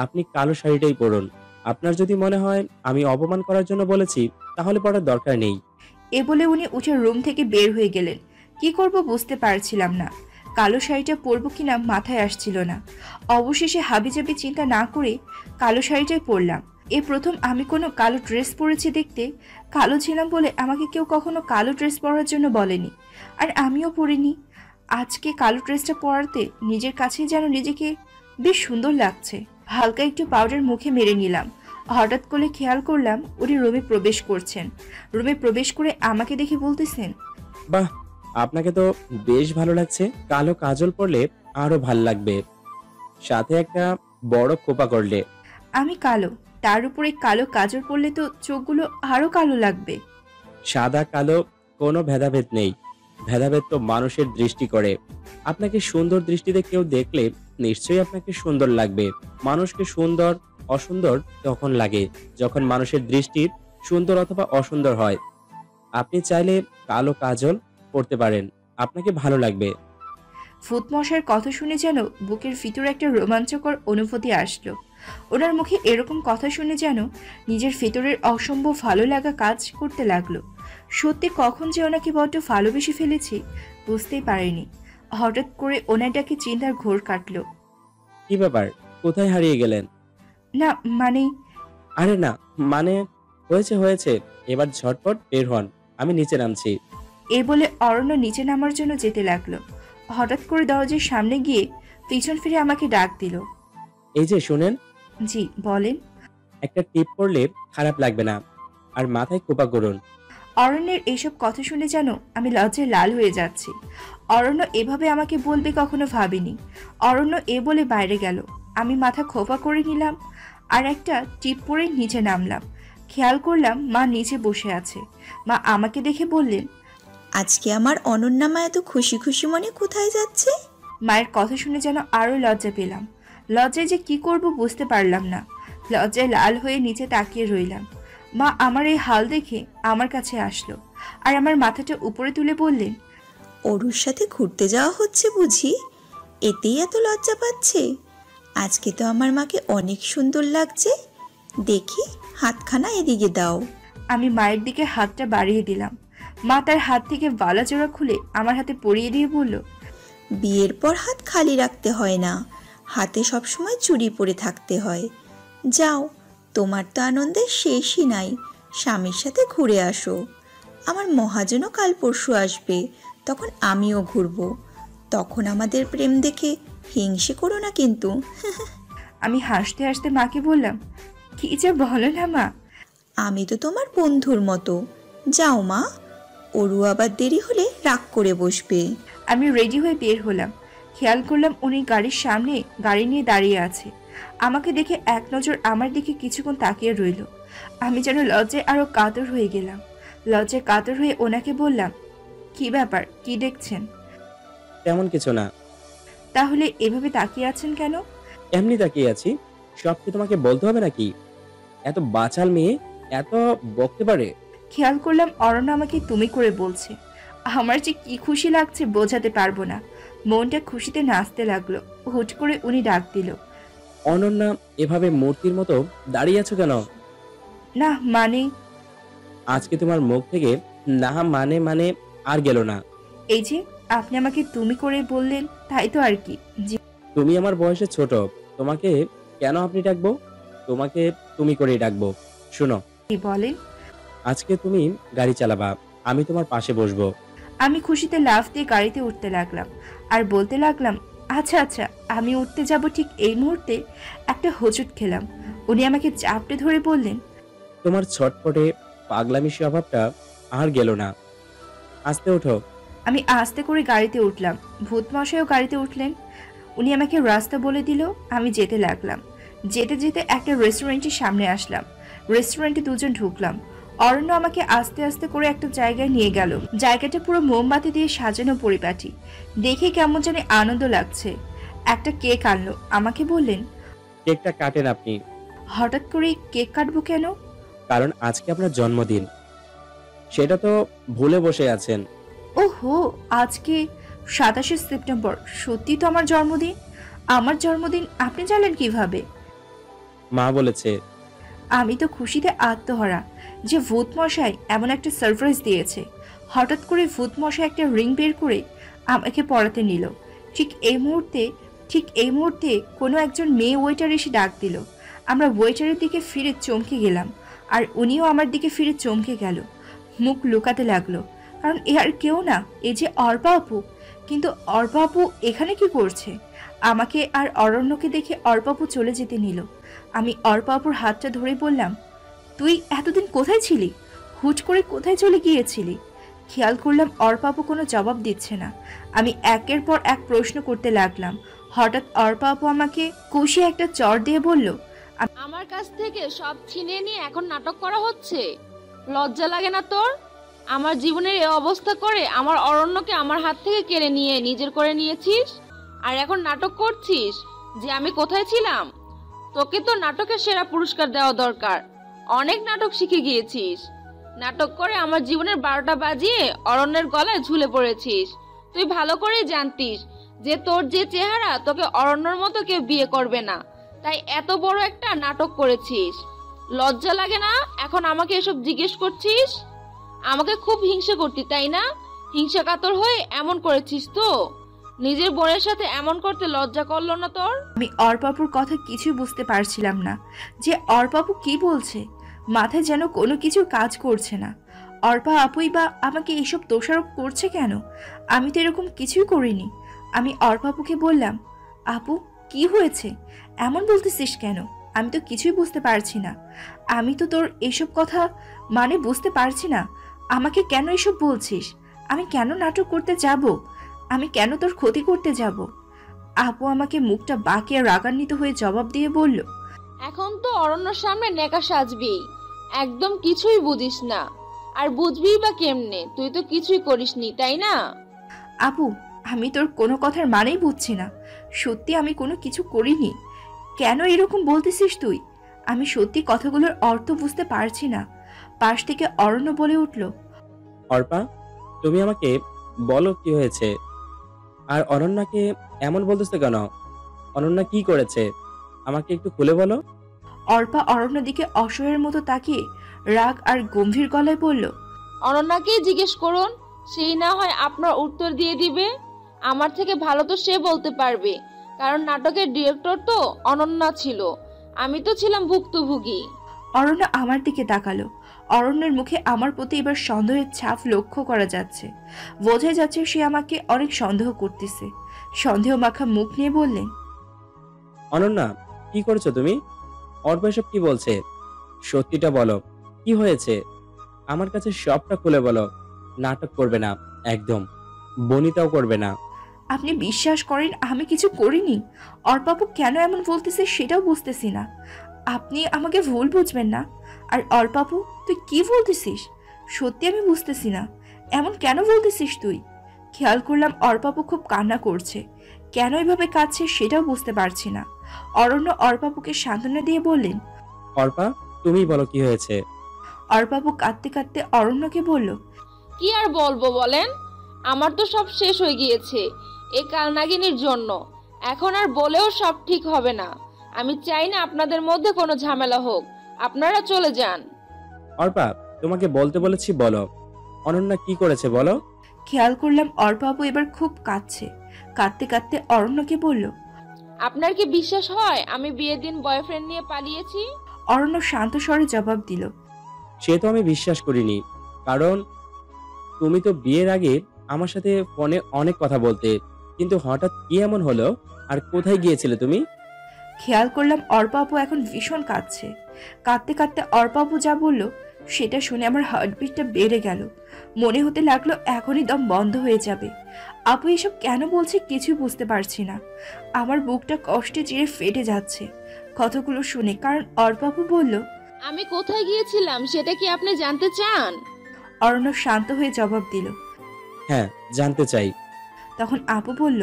আপনি কালো শাড়িটাই পরুন। আপনার যদি মনে হয় আমি অপমান করার জন্য বলেছি, তাহলে পড়ার দরকার নেই। এ বলে উনি উঠে রুম থেকে বের হয়ে গেলেন। কি করব বুঝতে পারছিলাম না। কালো শাড়িটা পরবো কিনা মাথায় আসছিল না। অবশেষে হাবিজাবি চিন্তা না করে কালো শাড়িটাই পরলাম। এ প্রথম আমি কোনো কালো ড্রেস পরেছি দেখতে। কালো ছিলাম বলে আমাকে কেউ কখনো কালো ড্রেস পরার জন্য বলেনি, আর আমিও পরিনি। আজকে কালো ড্রেসটা পরাতে নিজের কাছেই যেন নিজেকে বেশ সুন্দর লাগছে। হালকা একটু পাউডার মুখে মেরে নিলাম। হঠাৎ করে খেয়াল করলাম উনি রুমে প্রবেশ করছেন। রুমে প্রবেশ করে আমাকে দেখে বলতেছেন, বাহ, আপনাকে তো বেশ ভালো লাগছে। কালো কাজল পরলে আরো ভাল লাগবে, সাথে একটা বড় খোপা করলে। আমি কালো, তার উপরে কালো কাজল পরলে তো চোখগুলো আরো কালো লাগবে। সাদা কালো কোনো ভেদাভেদ নেই, ভেদাভেদ তো মানুষের দৃষ্টি করে। আপনাকে সুন্দর দৃষ্টিতে কেউ দেখলে নিশ্চয়ই আপনাকে সুন্দর লাগবে। মানুষকে সুন্দর অসুন্দর তখন লাগে যখন মানুষের দৃষ্টি সুন্দর অথবা অসুন্দর হয়। আপনি চাইলে কালো কাজল পরতে পারেন, আপনাকে ভালো লাগবে। ভূত মশার কথা শুনে যেন বুকের ভিতরে একটা রোমাঞ্চকর অনুভূতি আসলো। ওনার মুখে এরকম কথা শুনে যেন নিজের ভিতরের অসম্ভব ভালো লাগা কাজ করতে লাগলো। সত্যি কখন যে ওনাকে বড্ড ভালোবেসে ফেলেছি বুঝতেই পারিনি। হঠাৎ করে ওনার ডাকে চিন্তার ঘোর কাটলো। কি ব্যাপার, কোথায় হারিয়ে গেলেন? না মানে আরে না মানে, হয়েছে হয়েছে, এবার ঝটপট বের হন, আমি নিচে নামছি। এ বলে অরণ্য নিচে নামার জন্য যেতে লাগলো। হঠাৎ করে দরজার সামনে গিয়ে পিছন ফিরে আমাকে ডাক দিল। এই যে শুনেন। জি বলেন। একটা টিপ পরলে খারাপ লাগবে না, আর মাথায় খোপা করুন। অরণ্যের এইসব কথা শুনে যেন আমি লজ্জায় লাল হয়ে যাচ্ছি। অরণ্য এভাবে আমাকে বলবে কখনো ভাবিনি। অরণ্য এ বলে বাইরে গেল। আমি মাথা খোপা করে নিলাম আর একটা টিপ পরে নিচে নামলাম। খেয়াল করলাম মা নিচে বসে আছে। মা আমাকে দেখে বললেন, আজকে আমার অনন্যা মা এত খুশি খুশি মনে কোথায় যাচ্ছে? মায়ের কথা শুনে যেন আরো লজ্জা পেলাম। লজ্জায় যে কি করব বুঝতে পারলাম না। লজ্জায় লাল হয়ে নিচে তাকিয়ে রইলাম। মা আমার এই হাল দেখে আমার কাছে আসলো আর আমার মাথাটা উপরে তুলে বললেন, অরুর সাথে ঘুরতে যাওয়া হচ্ছে বুঝি, এতেই এত লজ্জা পাচ্ছে? আজকে তো আমার মাকে অনেক সুন্দর লাগছে। দেখি হাতখানা এদিকে দাও। আমি মায়ের দিকে হাতটা বাড়িয়ে দিলাম। মা তার হাত থেকে বালা জোড়া খুলে আমার হাতে পরিয়ে দিয়ে বলল, বিয়ের পর হাত খালি রাখতে হয় না, হাতে সবসময় চুড়ি পরে থাকতে হয়। যাও, তোমার তো আনন্দের শেষই নাই, স্বামীর সাথে ঘুরে আসো। আমার মহাজনও কাল পরশু আসবে, তখন আমিও ঘুরবো। তখন আমাদের প্রেম দেখে হিংসে করো না কিন্তু। আমি হাসতে হাসতে মাকে বললাম, কি যে বলো না মা। আমি তো তোমার বন্ধুর মতো। যাও মা, ওরু আবার দেরি হলে রাগ করে বসবে। আমি রেডি হয়ে বের হলাম। খেয়াল করলাম উনি গাড়ির সামনে গাড়ি নিয়ে দাঁড়িয়ে আছে। আমাকে দেখে এক নজর আমার দিকে কিছুক্ষণ তাকিয়ে রইল। আমি যেন লজ্জায় আরো কাতর হয়ে গেলাম। লজ্জায় কাতর হয়ে ওনাকে বললাম, কি ব্যাপার, কি দেখছেন? তেমন কিছু না। তাহলে এভাবে তাকিয়ে আছেন কেন? এমনি তাকিয়ে আছি। সব কি তোমাকে বলতে হবে নাকি? এত বাচাল মেয়ে এত বকতে পারে? খেয়াল করলাম অরণ্য আমাকে তুমি করে বলছে। আমার যে কি খুশি লাগছে বোঝাতে পারবো না। মনটা খুশিতে নাচতে লাগলো। হুট করে উনি ডাক দিল, অনন্যা, এভাবে মূর্তির মতো দাঁড়িয়ে আছো কেন? না মানে। আজকে তোমার মুখ থেকে না মানে মানে আর গেল না। এই যে আপনি আমাকে তুমি করে বললেন, তাই তো আর কি। জি। তুমি আমার বয়সে ছোট, তোমাকে কেন আপনি ডাকবো? তোমাকে তুমি করেই ডাকবো। শোনো, বলেন। আজকে তুমি গাড়ি চালাবা, আমি তোমার পাশে বসবো। আমি খুশিতে লাফ দিয়ে গাড়িতে উঠতে লাগলাম আর বলতে লাগলাম, আচ্ছা আচ্ছা। আমি উঠতে যাব ঠিক এই মুহূর্তে একটা হোঁচট খেলাম। উনি আমাকে চাপটে ধরে বললেন, তোমার ছটপটে পাগলামি স্বভাবটা আর গেল না, আস্তে ওঠো। আমি আস্তে করে গাড়িতে উঠলাম। ভূতমশাইও গাড়িতে উঠলেন। উনি আমাকে রাস্তা বলে দিল। আমি যেতে লাগলাম। যেতে যেতে একটা রেস্টুরেন্টের সামনে আসলাম। রেস্টুরেন্টে দুজন ঢুকলাম। অরণ্য আমাকে আস্তে আস্তে করে একটা জায়গায় নিয়ে গেল। জায়গাটা পুরো মোমবাতি দিয়ে সাজানো পরিপাটি। দেখে কেমন জানি আনন্দ লাগছে। একটা কেক আনলো, আমাকে বললেন, কেকটা কাটেন আপনি। হঠাৎ করে কেক কাটবো কেন? কারণ আজকে আপনার জন্মদিন, সেটা তো ভুলে বসে আছেন। ওহো, আজকে 27শে সেপ্টেম্বর। সত্যি তো আমার জন্মদিন। আমার জন্মদিন আপনি জানলেন কিভাবে? মা বলেছে। আমি তো খুশিতে আত্মহারা যে ভূতমশাই এমন একটা সারপ্রাইজ দিয়েছে। হঠাৎ করে ভূতমশাই একটা রিং বের করে আমাকে পরাতে নিল। ঠিক এই মুহূর্তে কোনো একজন মেয়ে ওয়েটার এসে ডাক দিল। আমরা ওয়েটারের দিকে ফিরে চমকে গেলাম, আর উনিও আমার দিকে ফিরে চমকে গেল। মুখ লুকাতে লাগলো, কারণ এ আর কেউ না, এ যে অর্পা আপু। কিন্তু অর্পা আপু এখানে কি করছে? আমাকে আর অরণ্যকে দেখে অর্পা আপু চলে যেতে নিল। আমি অর্পা আপুর হাতটা ধরে বললাম, তুই এতদিন কোথায় ছিলি? হুট করে কোথায় চলে গিয়েছিলি? খেয়াল করলাম অর্পা আপু কোনো জবাব দিচ্ছে না। আমি একের পর এক প্রশ্ন করতে লাগলাম। হঠাৎ অর্পা আপু আমাকে কষিয়ে একটা চড় দিয়ে বলল, আমার কাছ থেকে সব ছিনিয়ে নিয়ে এখন নাটক করা হচ্ছে। লজ্জা লাগে না তোর? আমার জীবনের এই অবস্থা করে আমার অরণ্যকে আমার হাত থেকে কেড়ে নিয়ে নিজের করে নিয়েছিস, আর এখন নাটক করছিস যে আমি কোথায় ছিলাম। তোকে তো নাটকের সেরা পুরস্কার দেওয়া দরকার। অনেক নাটক শিখে গিয়েছিস। নাটক করে আমার জীবনের 12টা বাজিয়ে অরণ্যের গলায় ঝুলে পড়েছিস। তুই ভালো করেই জানতিস যে তোর যে চেহারা, তোকে অরণ্যর মতো কেউ বিয়ে করবে না, তাই এত বড় একটা নাটক করেছিস। লজ্জা লাগে না এখন আমাকে এসব জিজ্ঞেস করছিস? আমাকে খুব হিংসা করতি তাই না? হিংসা কাতর হয়ে এমন করেছিস তো? নিজের বোনের সাথে এমন করতে লজ্জা করলো না তোর? আমি অর্পাপুর কথা কিছুই বুঝতে পারছিলাম না যে অর্পাপু কি বলছে। মাথায় যেন কোনো কিছু কাজ করছে না। অর্পা আপুই বা আমাকে এইসব দোষারোপ করছে কেন? আমি তো এরকম কিছুই করিনি। আমি অর্পাপুকে বললাম, আপু কি হয়েছে? এমন বলতেছিস কেন? আমি তো কিছুই বুঝতে পারছি না। আমি তো তোর এসব কথা মানে বুঝতে পারছি না। আমাকে কেন এসব বলছিস? আমি কেন নাটক করতে যাব? আমি কেন তোর ক্ষতি করতে যাব? আপু আমাকে মুখটা বাঁকিয়ে রাগান্বিত হয়ে জবাব দিয়ে বলল, এখন তো অরণ্যর সামনে নেকা সাজবি। একদম কিছুই বুঝিস না, আর বুঝবি বা কেমনে? তুই তো কিছুই করিসনি তাই না? আপু আমি তোর কোনো কথার মানেই বুঝছি না। সত্যি আমি কোনো কিছু করিনি। কেন এরকম বলতেছিস তুই? আমি সত্যি কথাগুলোর অর্থ বুঝতে পারছি না। পাশ থেকে অরণ্য বলে উঠল, অর্পা, তুমি আমাকে বলো কি হয়েছে? আর অনন্যাকে এমন বলতেছে কেন? অনন্যা কি করেছে? আমাকে একটু খুলে বলো। অর্পা অরণ্যর দিকে অসহায়ের মতো তাকিয়ে রাগ আর গম্ভীর গলায় বলল, অনন্যাকেই জিজ্ঞেস করুন, সেই না হয় আপনার উত্তর দিয়ে দিবে। আমার থেকে ভালো তো সে বলতে পারবে, কারণ নাটকের ডিরেক্টর তো অনন্যা ছিল, আমি তো ছিলাম ভুক্তভোগী। অরণ্য আমার দিকে তাকালো। অরণ্যের মুখে আমার প্রতি এবার সন্দেহের ছাপ লক্ষ্য করা যাচ্ছে। বোঝা যাচ্ছে সে আমাকে অনেক সন্দেহ করতেছে। সন্দেহ মাখা মুখ নিয়ে বললেন, অনন্যা, কি করছো তুমি? অর্পা এসব কি বলছে? সত্যিটা বলো, কি হয়েছে? আমার কাছে সবটা খুলে বলো। নাটক করবে না একদম, বনিতাও করবে না। আপনি বিশ্বাস করেন আমি কিছু করিনি? অর্পাপু কেন এমন বলতেছে সেটাও বুঝতেছি না। আপনি আমাকে ভুল বুঝবেন না। আর অর্পাপু, তুই কি বলতেছিস? সত্যি আমি বুঝতেছি না, এমন কেন বলতেছিস তুই? খেয়াল করলাম অর্পাপু খুব কান্না করছে। কেন এভাবে কাঁদছে সেটাও বুঝতে পারছি না। অরণ্য অর্পাপুকে সান্ত্বনা দিয়ে বললেন, অর্পা, তুমি বলো কি হয়েছে? অর্পাপু কাঁদতে কাঁদতে অরণ্যকে বলল, কি আর বলবো বলেন, আমার তো সব শেষ হয়ে গিয়েছে এই কালনাগিনীর জন্য। এখন আর বলেও সব ঠিক হবে না। আমি চাই না আপনাদের মধ্যে কোনো ঝামেলা হোক, আপনারা চলে যান। অর্পা, তোমাকে বলতে বলেছি, বলো অনন্যা কি করেছে বলো। খেয়াল করলাম অর্পাপু এবার খুব কাঁদছে। কাঁদতে কাঁদতে অরণ্যকে বলল, আপনার কি বিশ্বাস হয় আমি বিয়ের দিন বয়ফ্রেন্ড নিয়ে পালিয়েছি? অরণ্য শান্ত স্বরে জবাব দিল, সে তো আমি বিশ্বাস করিনি, কারণ তুমি তো বিয়ের আগে আমার সাথে ফোনে অনেক কথা বলতে, কিন্তু হঠাৎ কি এমন হলো? আর কোথায় গিয়েছিলে তুমি? খেয়াল করলাম অর্পাপু এখন ভীষণ কাঁদছে। কাঁদতে কাঁদতে অর্পাপু যা বলল সেটা শুনে আমার হার্টবিটটা বেড়ে গেল। মনে হতে লাগলো এখনই দম বন্ধ হয়ে যাবে। আপু এসব কেন বলছে কিছুই বুঝতে পারছি না। আমার বুকটা কষ্টে চিরে ফেটে যাচ্ছে কথাগুলো শুনে, কারণ অর্পাপু বলল, আমি কোথায় গিয়েছিলাম সেটা কি আপনি জানতে চান? অরণ্য শান্ত হয়ে জবাব দিল। হ্যাঁ, জানতে চাই। তখন আপু বলল,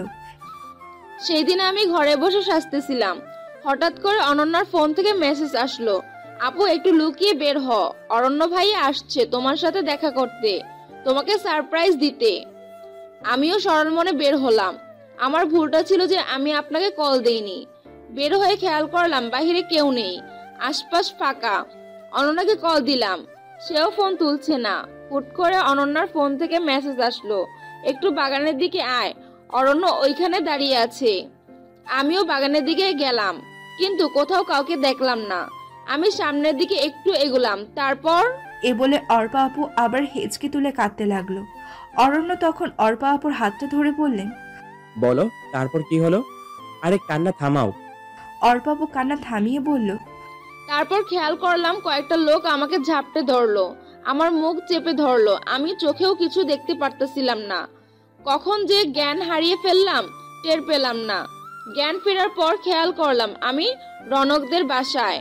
সেই দিন আমি ঘরে বসে সাজতেছিলাম, হঠাৎ করে অনন্যার ফোন থেকে মেসেজ আসলো, আপু একটু লুকিয়ে বের হ, অরণ্য ভাই আসছে তোমার সাথে দেখা করতে, তোমাকে সারপ্রাইজ দিতে। আমিও সরল মনে বের হলাম। আমার ভুলটা ছিল যে আমি আপনাকে কল দেইনি। বের হয়ে খেয়াল করলাম বাহিরে কেউ নেই, আশপাশ ফাঁকা। অনন্যাকে কল দিলাম, সেও ফোন তুলছে না। হুট করে অনন্যার ফোন থেকে মেসেজ আসলো, একটু বাগানের দিকে আয়, অরণ্য ওইখানে দাঁড়িয়ে আছে। আমিও বাগানের দিকে গেলাম, কিন্তু কোথাও কাউকে দেখলাম না। আমি সামনের দিকে একটু এগোলাম, তারপর এ বলে অর্পা আপু আবার হেঁচকি তুলে কাঁদতে লাগলো। অরণ্য তখন অর্পা আপুর হাতটা ধরে বললেন, বলো তারপর কি হলো? আরে কান্না থামাও। অর্পা আপু কান্না থামিয়ে বলল, তারপর খেয়াল করলাম কয়েকটা লোক আমাকে ঝাপটে ধরলো, আমার মুখ চেপে ধরলো। আমি চোখেও কিছু দেখতে পারতেছিলাম না। কখন যে জ্ঞান হারিয়ে ফেললাম টের পেলাম না। জ্ঞান ফেরার পর খেয়াল করলাম আমি রনকদের বাসায়।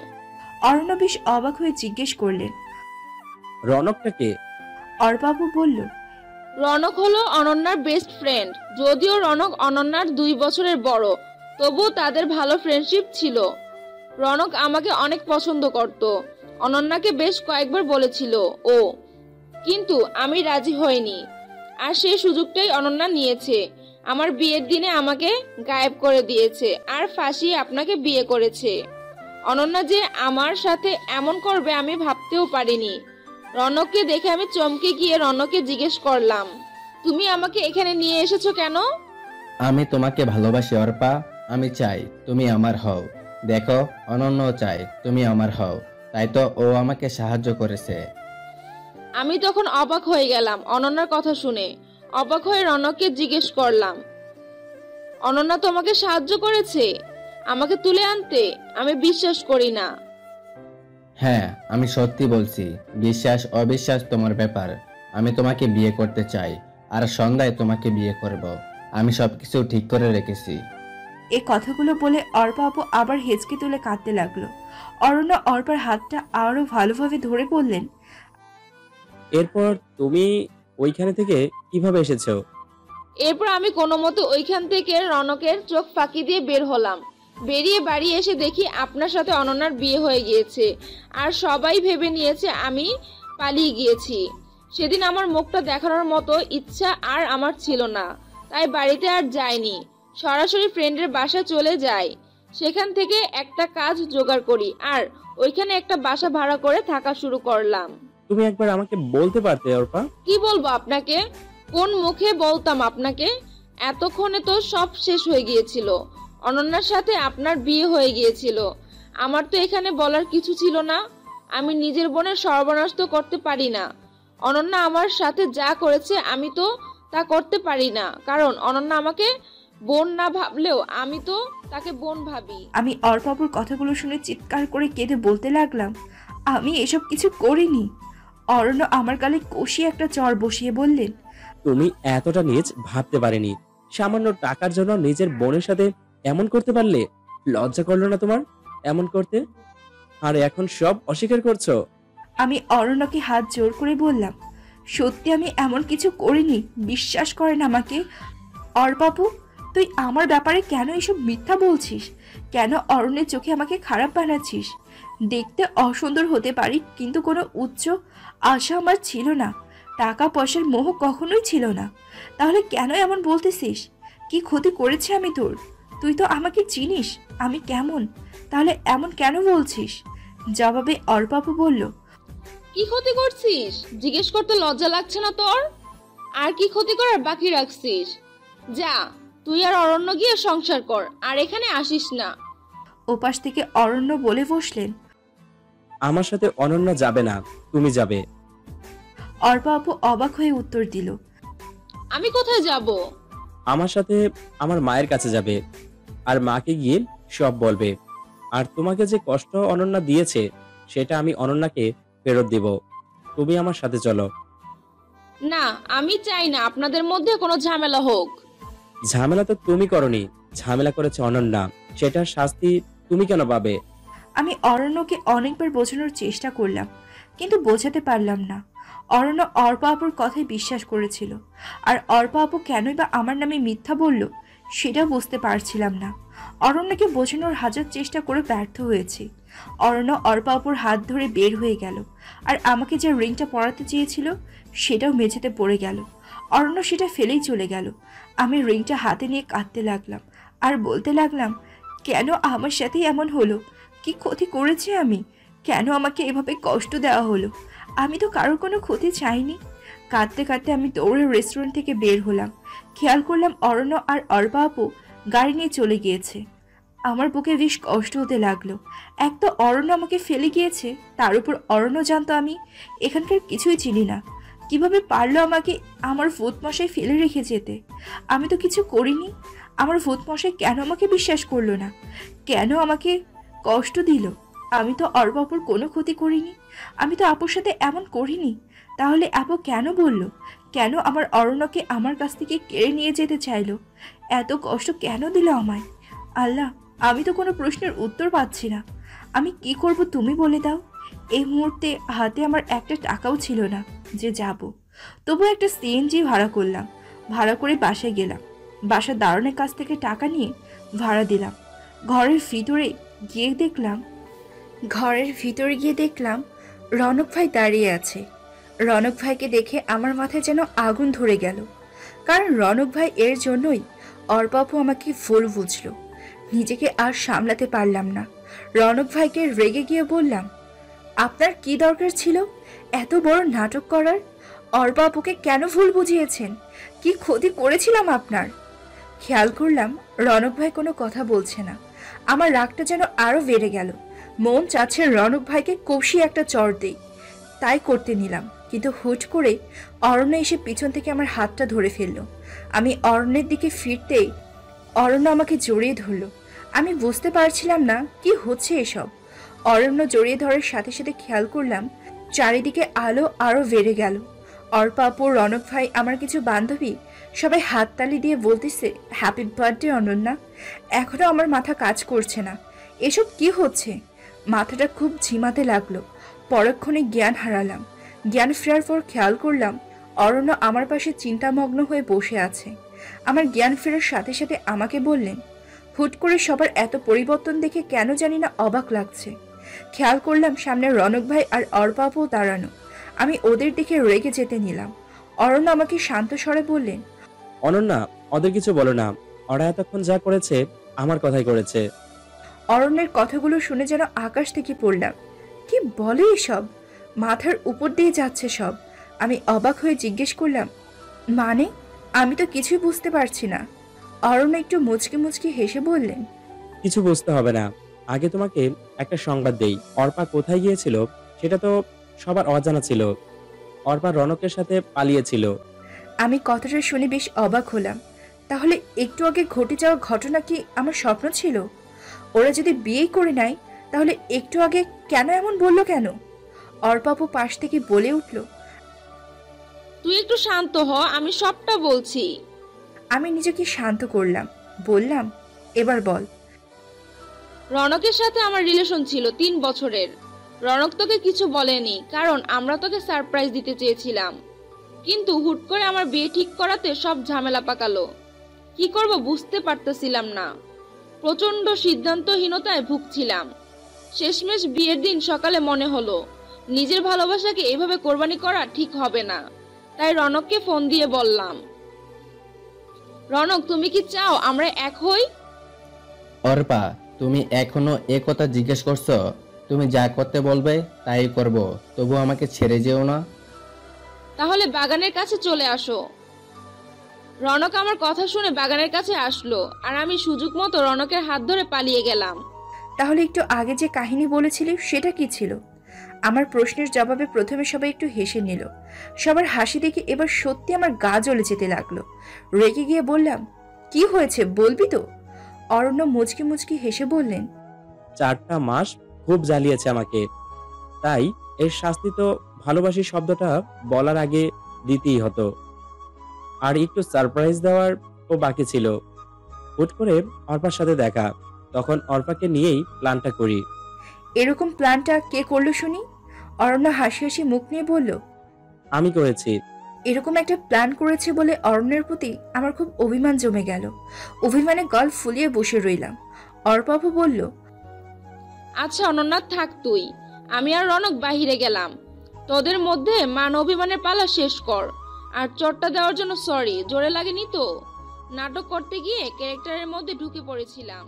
অরণ্য বেশ অবাক হয়ে জিজ্ঞেস করলেন, রনকটাকে? অর্পা আপু বলল, রনক হলো অনন্যার বেস্ট ফ্রেন্ড। যদিও রনক অনন্যার 2 বছরের বড়, তবু তাদের ভালো ফ্রেন্ডশিপ ছিল। রনক আমাকে অনেক পছন্দ করত, অনন্যাকে বেশ কয়েকবার বলেছিল ও, কিন্তু আমি রাজি হইনি। আর সেই সুযোগটাই অনন্যা নিয়েছে। আমার বিয়ের দিনে আমাকে গায়েব করে দিয়েছে আর ফাঁসিয়ে আপনাকে বিয়ে করেছে। অনন্যা যে আমার সাথে এমন করবে আমি ভাবতেও পারিনি। রনককে দেখে আমি চমকে গিয়ে রনককে জিজ্ঞেস করলাম, তুমি আমাকে এখানে নিয়ে এসেছো কেন? আমি তোমাকে ভালোবাসি অর্পা, আমি চাই তুমি আমার হও। দেখো, অনন্য চাই তুমি আমার হও, তাই তো ও আমাকে সাহায্য করেছে। আমি তখন অবাক হয়ে গেলাম অনন্যার কথা শুনে। অবাক হয়ে রনককে জিজ্ঞেস করলাম, অনন্যা তোমাকে সাহায্য করেছে আমাকে তুলে আনতে? আমি বিশ্বাস করি না। হ্যাঁ, আমি সত্যি বলছি। বিশ্বাস অবিশ্বাস তোমার ব্যাপার। আমি তোমাকে বিয়ে করতে চাই, আর সন্ধ্যায় তোমাকে বিয়ে করব। আমি সবকিছু ঠিক করে রেখেছি। এই কথাগুলো বলে অর্পা আপু আবার হেঁচকি তুলে কাঁদতে লাগলো। অরণ্য অর্পার হাতটা আরো ভালোভাবে ধরে বললেন, এরপর তুমি ওইখানে থেকে কিভাবে এসেছো? এরপর আমি কোনো মতো ওইখান থেকে রনকের চোখ ফাঁকি দিয়ে বের হলাম। বেরিয়ে বাড়ি এসে দেখি আপনার সাথে অনন্যার বিয়ে হয়ে গিয়েছে, আর সবাই ভেবে নিয়েছে আমি পালিয়ে গিয়েছি। সেদিন আমার মুখটা দেখানোর মতো ইচ্ছা আর আমার ছিল না, তাই বাড়িতে আর যাইনি, সরাসরি ফ্রেন্ডের বাসায় চলে যাই। সেখান থেকে একটা কাজ জোগাড় করি আর ওইখানে একটা বাসা ভাড়া করে থাকা শুরু করলাম। তুমি একবার আমাকে বলতে পারতে অর্পা? কি বলবো আপনাকে? কোন মুখে বলতাম আপনাকে? এতক্ষণে তো সব শেষ হয়ে গিয়েছিল। অনন্যার সাথে আপনার বিয়ে হয়ে গিয়েছিল। আমার তো এখানে বলার কিছু ছিল না। আমি নিজের বোনের সর্বনাশ তো করতে পারি না। অনন্যা আমার সাথে যা করেছে আমি তো তা করতে পারি না, কারণ অনন্যা আমাকে বোন না ভাবলেও আমি তো তাকে বোন ভাবি। আমি অর্পাপুর কথাগুলো শুনে চিৎকার করে কেঁদে বলতে লাগলাম, আমি এসব কিছু করিনি। অরণ্য আমার গালে কষিয়ে একটা চড় বসিয়ে বললেন, তুমি এতটা নিজ ভাবতে পারেনি। সামান্য টাকার জন্য নিজের বোনের সাথে এমন করতে পারলে? লজ্জা করলো না তোমার এমন করতে? আর এখন সব অস্বীকার করছো? আমি অরণ্যকে হাত জোর করে বললাম, সত্যি আমি এমন কিছু করিনি, বিশ্বাস করেন আমাকে। অর্পাপু, তুই আমার ব্যাপারে কেন এসব মিথ্যা বলছিস? কেন অরণ্যের চোখে আমাকে খারাপ বানাচ্ছিস? দেখতে অসুন্দর হতে পারি, কিন্তু কোনো উচ্চ আশা আমার ছিল না। টাকা পয়সার মোহ কখনোই ছিল না। তাহলে কেন এমন বলতেছিস? কি ক্ষতি করেছে আমি তোর? তুই তো আমাকে চিনিস আমি কেমন, তাহলে এমন কেন বলছিস? জবাবে অর্পাপু বলল, কি ক্ষতি করছিস? জিজ্ঞেস করতে লজ্জা লাগছে না তোর? আর কি ক্ষতি করার বাকি রাখছিস? যা, তুই আর অরণ্য গিয়ে সংসার কর, আর এখানে আসিস না। ওপাশ থেকে অরণ্য বলে বসলেন, আমার সাথে অনন্যা যাবে না, তুমি যাবে। অর্পাপু অবাক হয়ে উত্তর দিল, আমি কোথায় যাব? আমার সাথে আমার মায়ের কাছে যাবে, আর মাকে গিয়ে সব বলবে। আর তোমাকে যে কষ্ট অনন্যা দিয়েছে সেটা আমি অনন্যাকে ফেরত দিব। তুমি আমার সাথে চলো। না, আমি চাই না আপনাদের মধ্যে কোনো ঝামেলা হোক। ঝামেলা তো তুমি করনি, ঝামেলা করেছে অনন্যা। সেটার শাস্তি তুমি কেন পাবে? আমি অরণ্যকে অনেকবার বোঝানোর চেষ্টা করলাম, কিন্তু বোঝাতে পারলাম না। অরণ্য অর্পা আপুর কথায় বিশ্বাস করেছিল, আর অর্পা আপু কেনই বা আমার নামে মিথ্যা বলল সেটা বুঝতে পারছিলাম না। অরণ্যকে বোঝানোর হাজার চেষ্টা করে ব্যর্থ হয়েছি। অরণ্য অর্পা আপুর হাত ধরে বের হয়ে গেল, আর আমাকে যে রিংটা পরাতে চেয়েছিল সেটাও মেঝেতে পড়ে গেল। অরণ্য সেটা ফেলেই চলে গেল। আমি রিংটা হাতে নিয়ে কাঁদতে লাগলাম আর বলতে লাগলাম, কেন আমার সাথে এমন হলো? কি ক্ষতি করেছি আমি? কেন আমাকে এভাবে কষ্ট দেওয়া হলো? আমি তো কারোর কোনো ক্ষতি চাইনি। কাঁদতে কাঁদতে আমি দৌড়ে রেস্টুরেন্ট থেকে বের হলাম। খেয়াল করলাম অরণ্য আর অর্পা আপু গাড়ি নিয়ে চলে গিয়েছে। আমার বুকে বেশ কষ্ট হতে লাগলো। এক তো অরণ্য আমাকে ফেলে গিয়েছে, তার উপর অরণ্য জানতো আমি এখানকার কিছুই চিনি না। কিভাবে পারলো আমাকে আমার ভূত মশাই ফেলে রেখে যেতে? আমি তো কিছু করিনি। আমার ভূত মশাই কেন আমাকে বিশ্বাস করলো না? কেন আমাকে কষ্ট দিল? আমি তো অর্পা আপুর কোনো ক্ষতি করিনি। আমি তো আপুর সাথে এমন করিনি। তাহলে আপু কেন বলল? কেন আমার অরণ্যকে আমার কাছ থেকে কেড়ে নিয়ে যেতে চাইলো? এত কষ্ট কেন দিল আমায়? আল্লাহ, আমি তো কোনো প্রশ্নের উত্তর পাচ্ছি না। আমি কি করব তুমি বলে দাও। এই মুহূর্তে হাতে আমার একটা টাকাও ছিল না যে যাব। তবু একটা সিএনজি ভাড়া করলাম। ভাড়া করে বাসায় গেলাম। বাসার দারোয়ানের কাছ থেকে টাকা নিয়ে ভাড়া দিলাম। ঘরের ভিতরে গিয়ে দেখলাম রনক ভাই দাঁড়িয়ে আছে। রনক ভাইকে দেখে আমার মাথায় যেন আগুন ধরে গেল, কারণ রনক ভাই এর জন্যই অর্পা আপু আমাকে ভুল বুঝলো। নিজেকে আর সামলাতে পারলাম না। রনক ভাইকে রেগে গিয়ে বললাম, আপনার কি দরকার ছিল এত বড় নাটক করার? অর্পা আপুকে কেন ভুল বুঝিয়েছেন? কি ক্ষতি করেছিলাম আপনার? খেয়াল করলাম রনক ভাই কোনো কথা বলছে না। আমার রাগটা যেন আরো বেড়ে গেল। মন চাচ্ছে রনক ভাইকে কষিয়ে একটা চড় দেই। তাই করতে নিলাম, কিন্তু হুট করে অরণ্য এসে পিছন থেকে আমার হাতটা ধরে ফেললো। আমি অরণ্যের দিকে ফিরতেই অরণ্য আমাকে জড়িয়ে ধরলো। আমি বুঝতে পারছিলাম না কি হচ্ছে এসব। অরণ্য জড়িয়ে ধরার সাথে সাথে খেয়াল করলাম চারিদিকে আলো আরো বেড়ে গেল। অর্পা আপু, রনক ভাই, আমার কিছু বান্ধবী সবাই হাততালি দিয়ে বলতেছে, হ্যাপি বার্থডে অনন্যা। এখনো আমার মাথা কাজ করছে না। এসব কি হচ্ছে? মাথাটা খুব ঝিমাতে লাগলো। পরক্ষণে জ্ঞান হারালাম। জ্ঞান ফেরার পর খেয়াল করলাম অরণ্য আমার পাশে চিন্তামগ্ন হয়ে বসে আছে। আমার জ্ঞান ফেরার সাথে সাথে আমাকে বললেন, হুট করে সবার এত পরিবর্তন দেখে কেন জানি না অবাক লাগছে। খেয়াল করলাম সামনে রনক ভাই আর অর্পা আপু দাঁড়ানো। আমি ওদের দিকে রেগে যেতে নিলাম। অরণ্য আমাকে শান্ত স্বরে বললেন, অনন্যা, ওদের কিছু বলো না। ওরা এতক্ষণ যা করেছে আমার কথাই করেছে। অরণ্যের কথাগুলো শুনে যেন আকাশ থেকে পড়লাম। কি বলে এসব? মাথার উপর দিয়ে যাচ্ছে সব। আমি অবাক হয়ে জিজ্ঞেস করলাম, মানে? আমি তো কিছুই বুঝতে পারছি না। অরণ্য একটু মুচকি মুচকি হেসে বললেন, কিছু বুঝতে হবে না। আগে তোমাকে একটা সংবাদ দেই, অর্পা কোথায় গিয়েছিল সেটা তো সবার অজানা ছিল। অর্পা রনকের সাথে পালিয়েছিল। আমি কথাটা শুনে বেশ অবাক হলাম। তাহলে একটু আগে ঘটে যাওয়া ঘটনা কি আমার স্বপ্ন ছিল? ওরা যদি বিয়ে করে নেয় তাহলে একটু আগে কেন এমন বললো কেন? অর্পাপু পাশ থেকে বলে উঠল, তুই একটু শান্ত হ, আমি সবটা বলছি। আমি নিজেকে শান্ত করলাম, বললাম, এবার বল। রনকের সাথে আমার রিলেশন ছিল 3 বছরের। রনক তোকে কিছু বলেনি, কারণ আমরা তোকে সারপ্রাইজ দিতে চেয়েছিলাম। কিন্তু হুট করে আমার বিয়ে ঠিক করাতে সব ঝামেলা পাকালো। কি করব বুঝতে পারতেছিলাম না। প্রচন্ড সিদ্ধান্তহীনতায় ভুগছিলাম। শেষমেশ বিয়ের দিন সকালে মনে হলো নিজের ভালোবাসাকে এভাবে কোরবানি করা ঠিক হবে না। তাই রনককে ফোন দিয়ে বললাম, রনক তুমি কি চাও আমরা এক হই? অর্পা, তুমি এখনো এ কথা জিজ্ঞেস করছো? তুমি যা করতে বলবে তাই করব, তবু আমাকে ছেড়ে যেও না। তাহলে বাগানের কাছে চলে আসো। রনক আমার কথা শুনে বাগানের কাছে আসলো, আর আমি সুযোগ মতো রনকের হাত ধরে পালিয়ে গেলাম। তাহলে একটু আগে যে কাহিনী বলেছিলি সেটা কি ছিল? আমার প্রশ্নের জবাবে প্রথমে সবাই একটু হেসে নিল। সবার হাসি দেখে এবার সত্যি আমার গা জ্বলে যেতে লাগলো। রেগে গিয়ে বললাম, কি হয়েছে বলবি তো? অরণ্য মুচকি মুচকি হেসে বললেন, 4টা মাস খুব জ্বালিয়েছে আমাকে, তাই এর শাস্তি তো ভালোবাসি শব্দটা বলার আগে দিতেই হতো। আর একটু সারপ্রাইজ দেওয়ার ও বাকি ছিল। হুট করে অর্পার সাথে দেখা, তখন অর্পাকে নিয়েই প্ল্যানটা করি। এরকম প্ল্যানটা কে করলো শুনি? অরণ্য হাসি হাসি মুখ নিয়ে বলল, আমি করেছি। এরকম একটা প্ল্যান করেছে বলে অরণ্যের প্রতি আমার খুব অভিমান জমে গেল। অভিমানে গল ফুলিয়ে বসে রইলাম। অর্পাপু বলল, আচ্ছা অনন্যা থাক তুই, আমি আর রনক বাহিরে গেলাম। তোদের মধ্যে মান অভিমানের পালা শেষ কর। আর চটটা দেওয়ার জন্য সরি, জোরে লাগেনি তো? নাটক করতে গিয়ে ক্যারেক্টারের মধ্যে ঢুকে পড়েছিলাম।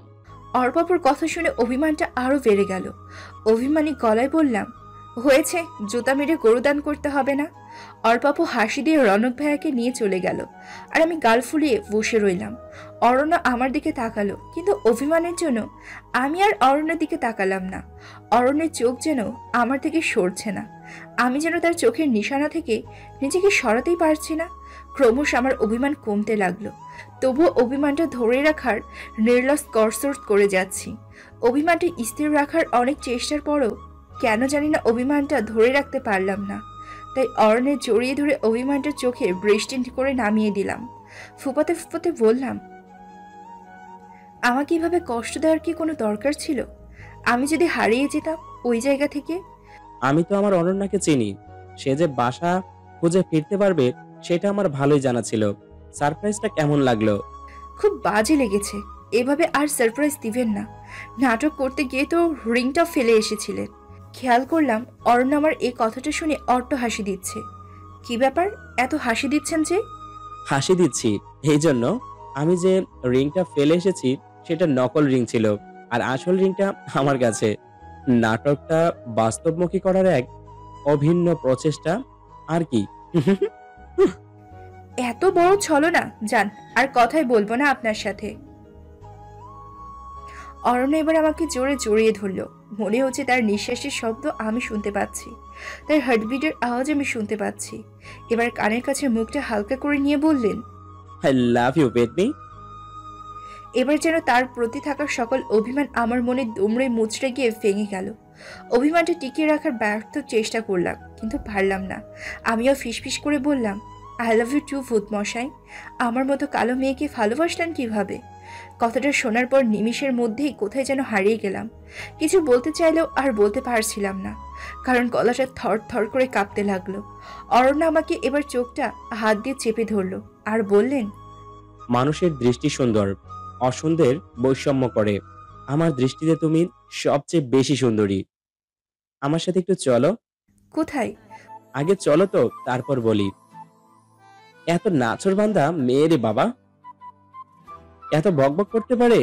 অর্পাপুর কথা শুনে অভিমানটা আরো বেড়ে গেল। অভিমানী গলায় বললাম, হয়েছে, জুতা মেরে গরুদান করতে হবে না। অর্পাপু হাসি দিয়ে রনক ভাইয়াকে নিয়ে চলে গেল, আর আমি গাল ফুলিয়ে বসে রইলাম। অরণ্য আমার দিকে তাকালো, কিন্তু অভিমানের জন্য আমি আর অরণ্যের দিকে তাকালাম না। অরণ্যের চোখ যেন আমার থেকে সরছে না। আমি যেন তার চোখের নিশানা থেকে নিজেকে সরাতেই পারছি না। ক্রমশ আমার অভিমান কমতে লাগলো, তবুও অভিমানটা ধরে রাখার নির্লস করসোর্ট করে যাচ্ছি। অভিমানটা স্থির রাখার অনেক চেষ্টার পরও কেন জানি না অভিমানটা ধরে রাখতে পারলাম না। তাই অরণ্যের জড়িয়ে ধরে অভিমানটা চোখে বৃষ্টি করে নামিয়ে দিলাম। ফুপাতে ফুপাতে বললাম, আমাকে এভাবে কষ্ট দেওয়ার কি কোনো দরকার ছিল? আমি যদি হারিয়ে যেতাম ওই জায়গা থেকে? আমি তো আমার অনন্যাকে চিনি, সে যে বাসা খুঁজে ফিরতে পারবে সেটা আমার ভালোই জানা ছিল। সারপ্রাইজটা কেমন লাগলো? খুব বাজে লেগেছে। এভাবে আর সারপ্রাইজ দিবেন না। নাটক করতে গিয়ে তো রিংটা ফেলে এসেছিলেন। খেয়াল করলাম অরণ্য আমার এই কথাটা শুনে অট্ট হাসি দিচ্ছে। কি ব্যাপার, এত হাসি দিচ্ছেন যে? হাসি দিচ্ছি এই জন্য, আমি যে রিংটা ফেলে এসেছি সেটা নকল রিং ছিল, আর আসল রিংটা আমার কাছে। নাটকটা বাস্তবমুখী করার এক অভিন্ন প্রচেষ্টা আর কি। এত বড় ছলনা, যান, আর কথাই বলবো না আপনার সাথে। অরণ্য এবার আমাকে জোরে জড়িয়ে ধরলো। মনে হচ্ছে তার নিঃশ্বাসের শব্দ আমি শুনতে পাচ্ছি, তার হার্টবিটের আওয়াজ আমি শুনতে পাচ্ছি। এবার কানের কাছে মুখটা হালকা করে নিয়ে বললেন, আই লাভ ইউ পেতনি। এবার যেন তার প্রতি থাকা সকল অভিমান আমার মনে দুমড়ে মুচড়ে গিয়ে ভেঙে গেল। অভিমানটা টিকিয়ে রাখার ব্যর্থ চেষ্টা করলাম, কিন্তু পারলাম না। আমিও ফিসফিস করে বললাম, আই লাভ ইউ টু ভূত মশাই। আমার মতো কালো মেয়েকে ভালোবাসলেন কিভাবে? কথাটা শোনার পর নিমিষের মধ্যেই কোথায় যেন হারিয়ে গেলাম। কিছু বলতে চাইলেও আর বলতে পারছিলাম না, কারণ গলাটা থর থর করে কাঁপতে লাগলো। অরণ্য আমাকে এবার চোখটা হাত দিয়ে চেপে ধরলো আর বললেন, মানুষের দৃষ্টি সুন্দর, অসুন্দর বৈষম্য করে। আমার দৃষ্টিতে তুমি সবচেয়ে বেশি সুন্দরী। আমার সাথে একটু চলো। কোথায়? আগে চলো তো, তারপর বলি। এত নাছর বান্দা মেয়েরে বাবা, এত বকবক করতে পারে?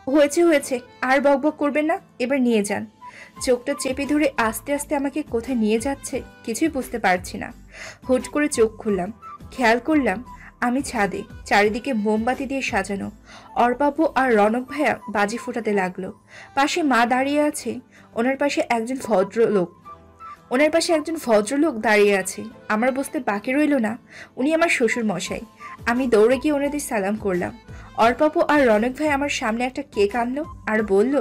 হয়েছে হয়েছে, আর বকবক করবেন না, এবার নিয়ে যান। চোখটা চেপে ধরে আস্তে আস্তে আমাকে কোথায় নিয়ে যাচ্ছে কিছুই বুঝতে পারছি না। হুট করে চোখ খুললাম, খেয়াল করলাম আমি ছাদে, চারিদিকে মোমবাতি দিয়ে সাজানো। অর্পাপু আর রনক ভাইয়া বাজি ফোটাতে লাগলো। পাশে মা দাঁড়িয়ে আছে, ওনার পাশে একজন ভদ্রলোক দাঁড়িয়ে আছে। আমার বুঝতে বাকি রইল না উনি আমার শ্বশুর মশাই। আমি দৌড়ে গিয়ে ওনাদের সালাম করলাম। অর্পাপু আর রনক ভাই আমার সামনে একটা কেক আনলো আর বলল,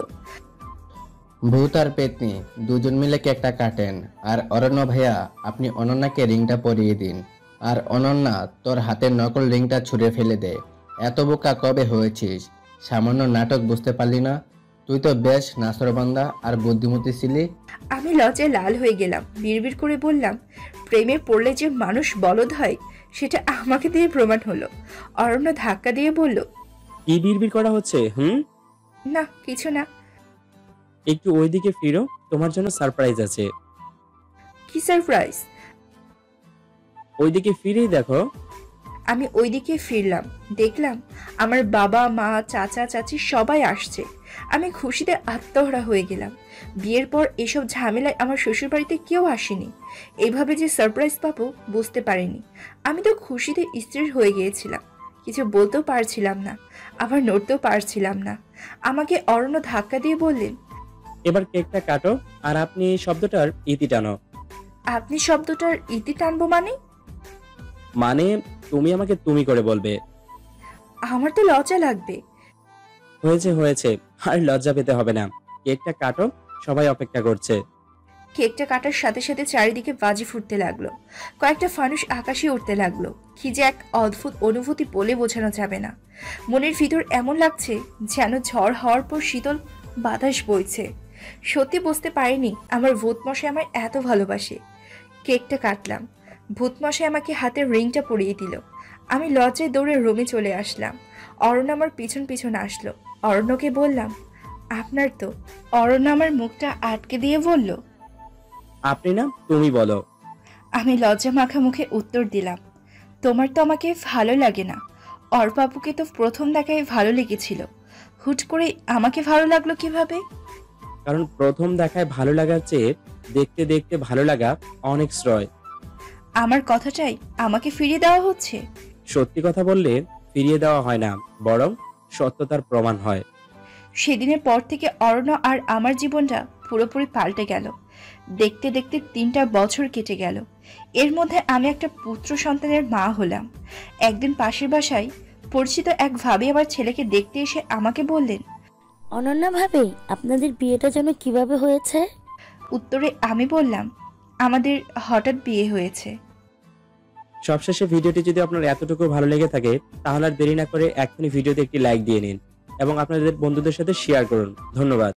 ভূত আর পেতনি দুজন মিলে কেকটা কাটেন। আর অরণ্য ভাইয়া, আপনি অনন্যাকে রিংটা পরিয়ে দিন। আর অনন্যা, তোর হাতের নকল রিংটা ছুঁড়ে ফেলে দে। এত বোকা কবে হয়েছিস? সামান্য নাটক বুঝতে পারলি না? তুই তো বেশ নাসরবান্দা আর বুদ্ধিমতী ছিলি। আমি লজ্জায় লাল হয়ে গেলাম। বিড়বিড় করে বললাম, প্রেমে পড়লে যে মানুষ বলদ হয় সেটা আমাকে দিয়ে প্রমাণ হলো। অরণ্য ধাক্কা দিয়ে বলল, কি বিড়বিড় করা হচ্ছে? না কিছু না। একটু ওইদিকে ফিরো, তোমার জন্য সারপ্রাইজ আছে। কি সারপ্রাইজ? ওইদিকে ফিরেই দেখো। আমি ওইদিকে ফিরলাম, দেখলাম আমার বাবা মা চাচা চাচি সবাই আসছে। আমি খুশিতে আত্মহারা হয়ে গেলাম। বিয়ের পর এসব ঝামেলায় আমার শ্বশুরবাড়িতে কেউ আসেনি। এইভাবে যে সারপ্রাইজ পাবো বুঝতে পারিনি। আমি তো খুশিতে স্থির হয়ে গিয়েছিলাম, কিছু বলতেও পারছিলাম না, আবার নড়তেও পারছিলাম না। আমাকে অরণ্য ধাক্কা দিয়ে বললেন, এবার কেকটা কাটো আর আপনি শব্দটার ইতি টানো। আপনি শব্দটার ইতি টানবো মানে? মানে তুমি আমাকে তুমি করে বলবে। আমার তো লজ্জা লাগবে। হয়েছে হয়েছে, আর লজ্জা পেতে হবে না। কেকটা কাটো, সবাই অপেক্ষা করছে। কেকটা কাটার সাথে সাথে চারিদিকে বাজি ফুটতে লাগলো। কয়েকটা ফানুস আকাশে উঠতে লাগলো। কি যে এক অদ্ভুত অনুভূতি বলে বোঝানো যাবে না। মনের ভিতর এমন লাগছে যেন ঝড় হওয়ার পর শীতল বাতাস বইছে। সত্যি বুঝতে পারিনি আমার ভূতমশাই আমার এত ভালোবাসে। কেকটা কাটলাম, ভূতমশাই আমাকে হাতের রিংটা পরিয়ে দিল। আমি লজ্জায় দৌড়ে রুমে চলে আসলাম। অরণ্য আমার পিছন পিছন আসলো। অরণ্যকে বললাম, আপনার তো। অরণ্য আমার মুখটা আটকে দিয়ে বলল, আপনি না, তুমি বলো। আমি লজ্জা মাখা মুখে উত্তর দিলাম, তোমার তো আমাকে ভালো লাগে না। অর্পাপুকে তো প্রথম দেখায় ভালো লেগেছিল, হুট করে আমাকে ভালো লাগলো কিভাবে? কারণ প্রথম দেখায় ভালো লাগার চেয়ে দেখতে দেখতে ভালো লাগা অনেক শ্রয়। আমার কথাটাই আমাকে ফিরিয়ে দেওয়া হচ্ছে। সত্যি কথা বললে ফিরিয়ে দেওয়া হয় না, বরং সত্যতার প্রমাণ হয়। সেদিনের পর থেকে অরণ্য আর আমার জীবনটা পুরোপুরি পাল্টে গেল। দেখতে দেখতে 3টা বছর কেটে গেল। এর মধ্যে আমি একটা পুত্র সন্তানের মা হলাম। একদিন পাশের বাসায় পরিচিত এক ভাবি আমার ছেলেকে দেখতে এসে আমাকে বললেন, অনন্যা ভাবি, আপনাদের বিয়েটা যেন কিভাবে হয়েছে? উত্তরে আমি বললাম, আমাদের হঠাৎ বিয়ে হয়েছে। সবশেষে ভিডিওটি যদি আপনার এতটুকু ভালো লেগে থাকে তাহলে আর দেরি না করে এখনই ভিডিওতে একটি লাইক দিয়ে নিন এবং আপনাদের বন্ধুদের সাথে শেয়ার করুন। ধন্যবাদ।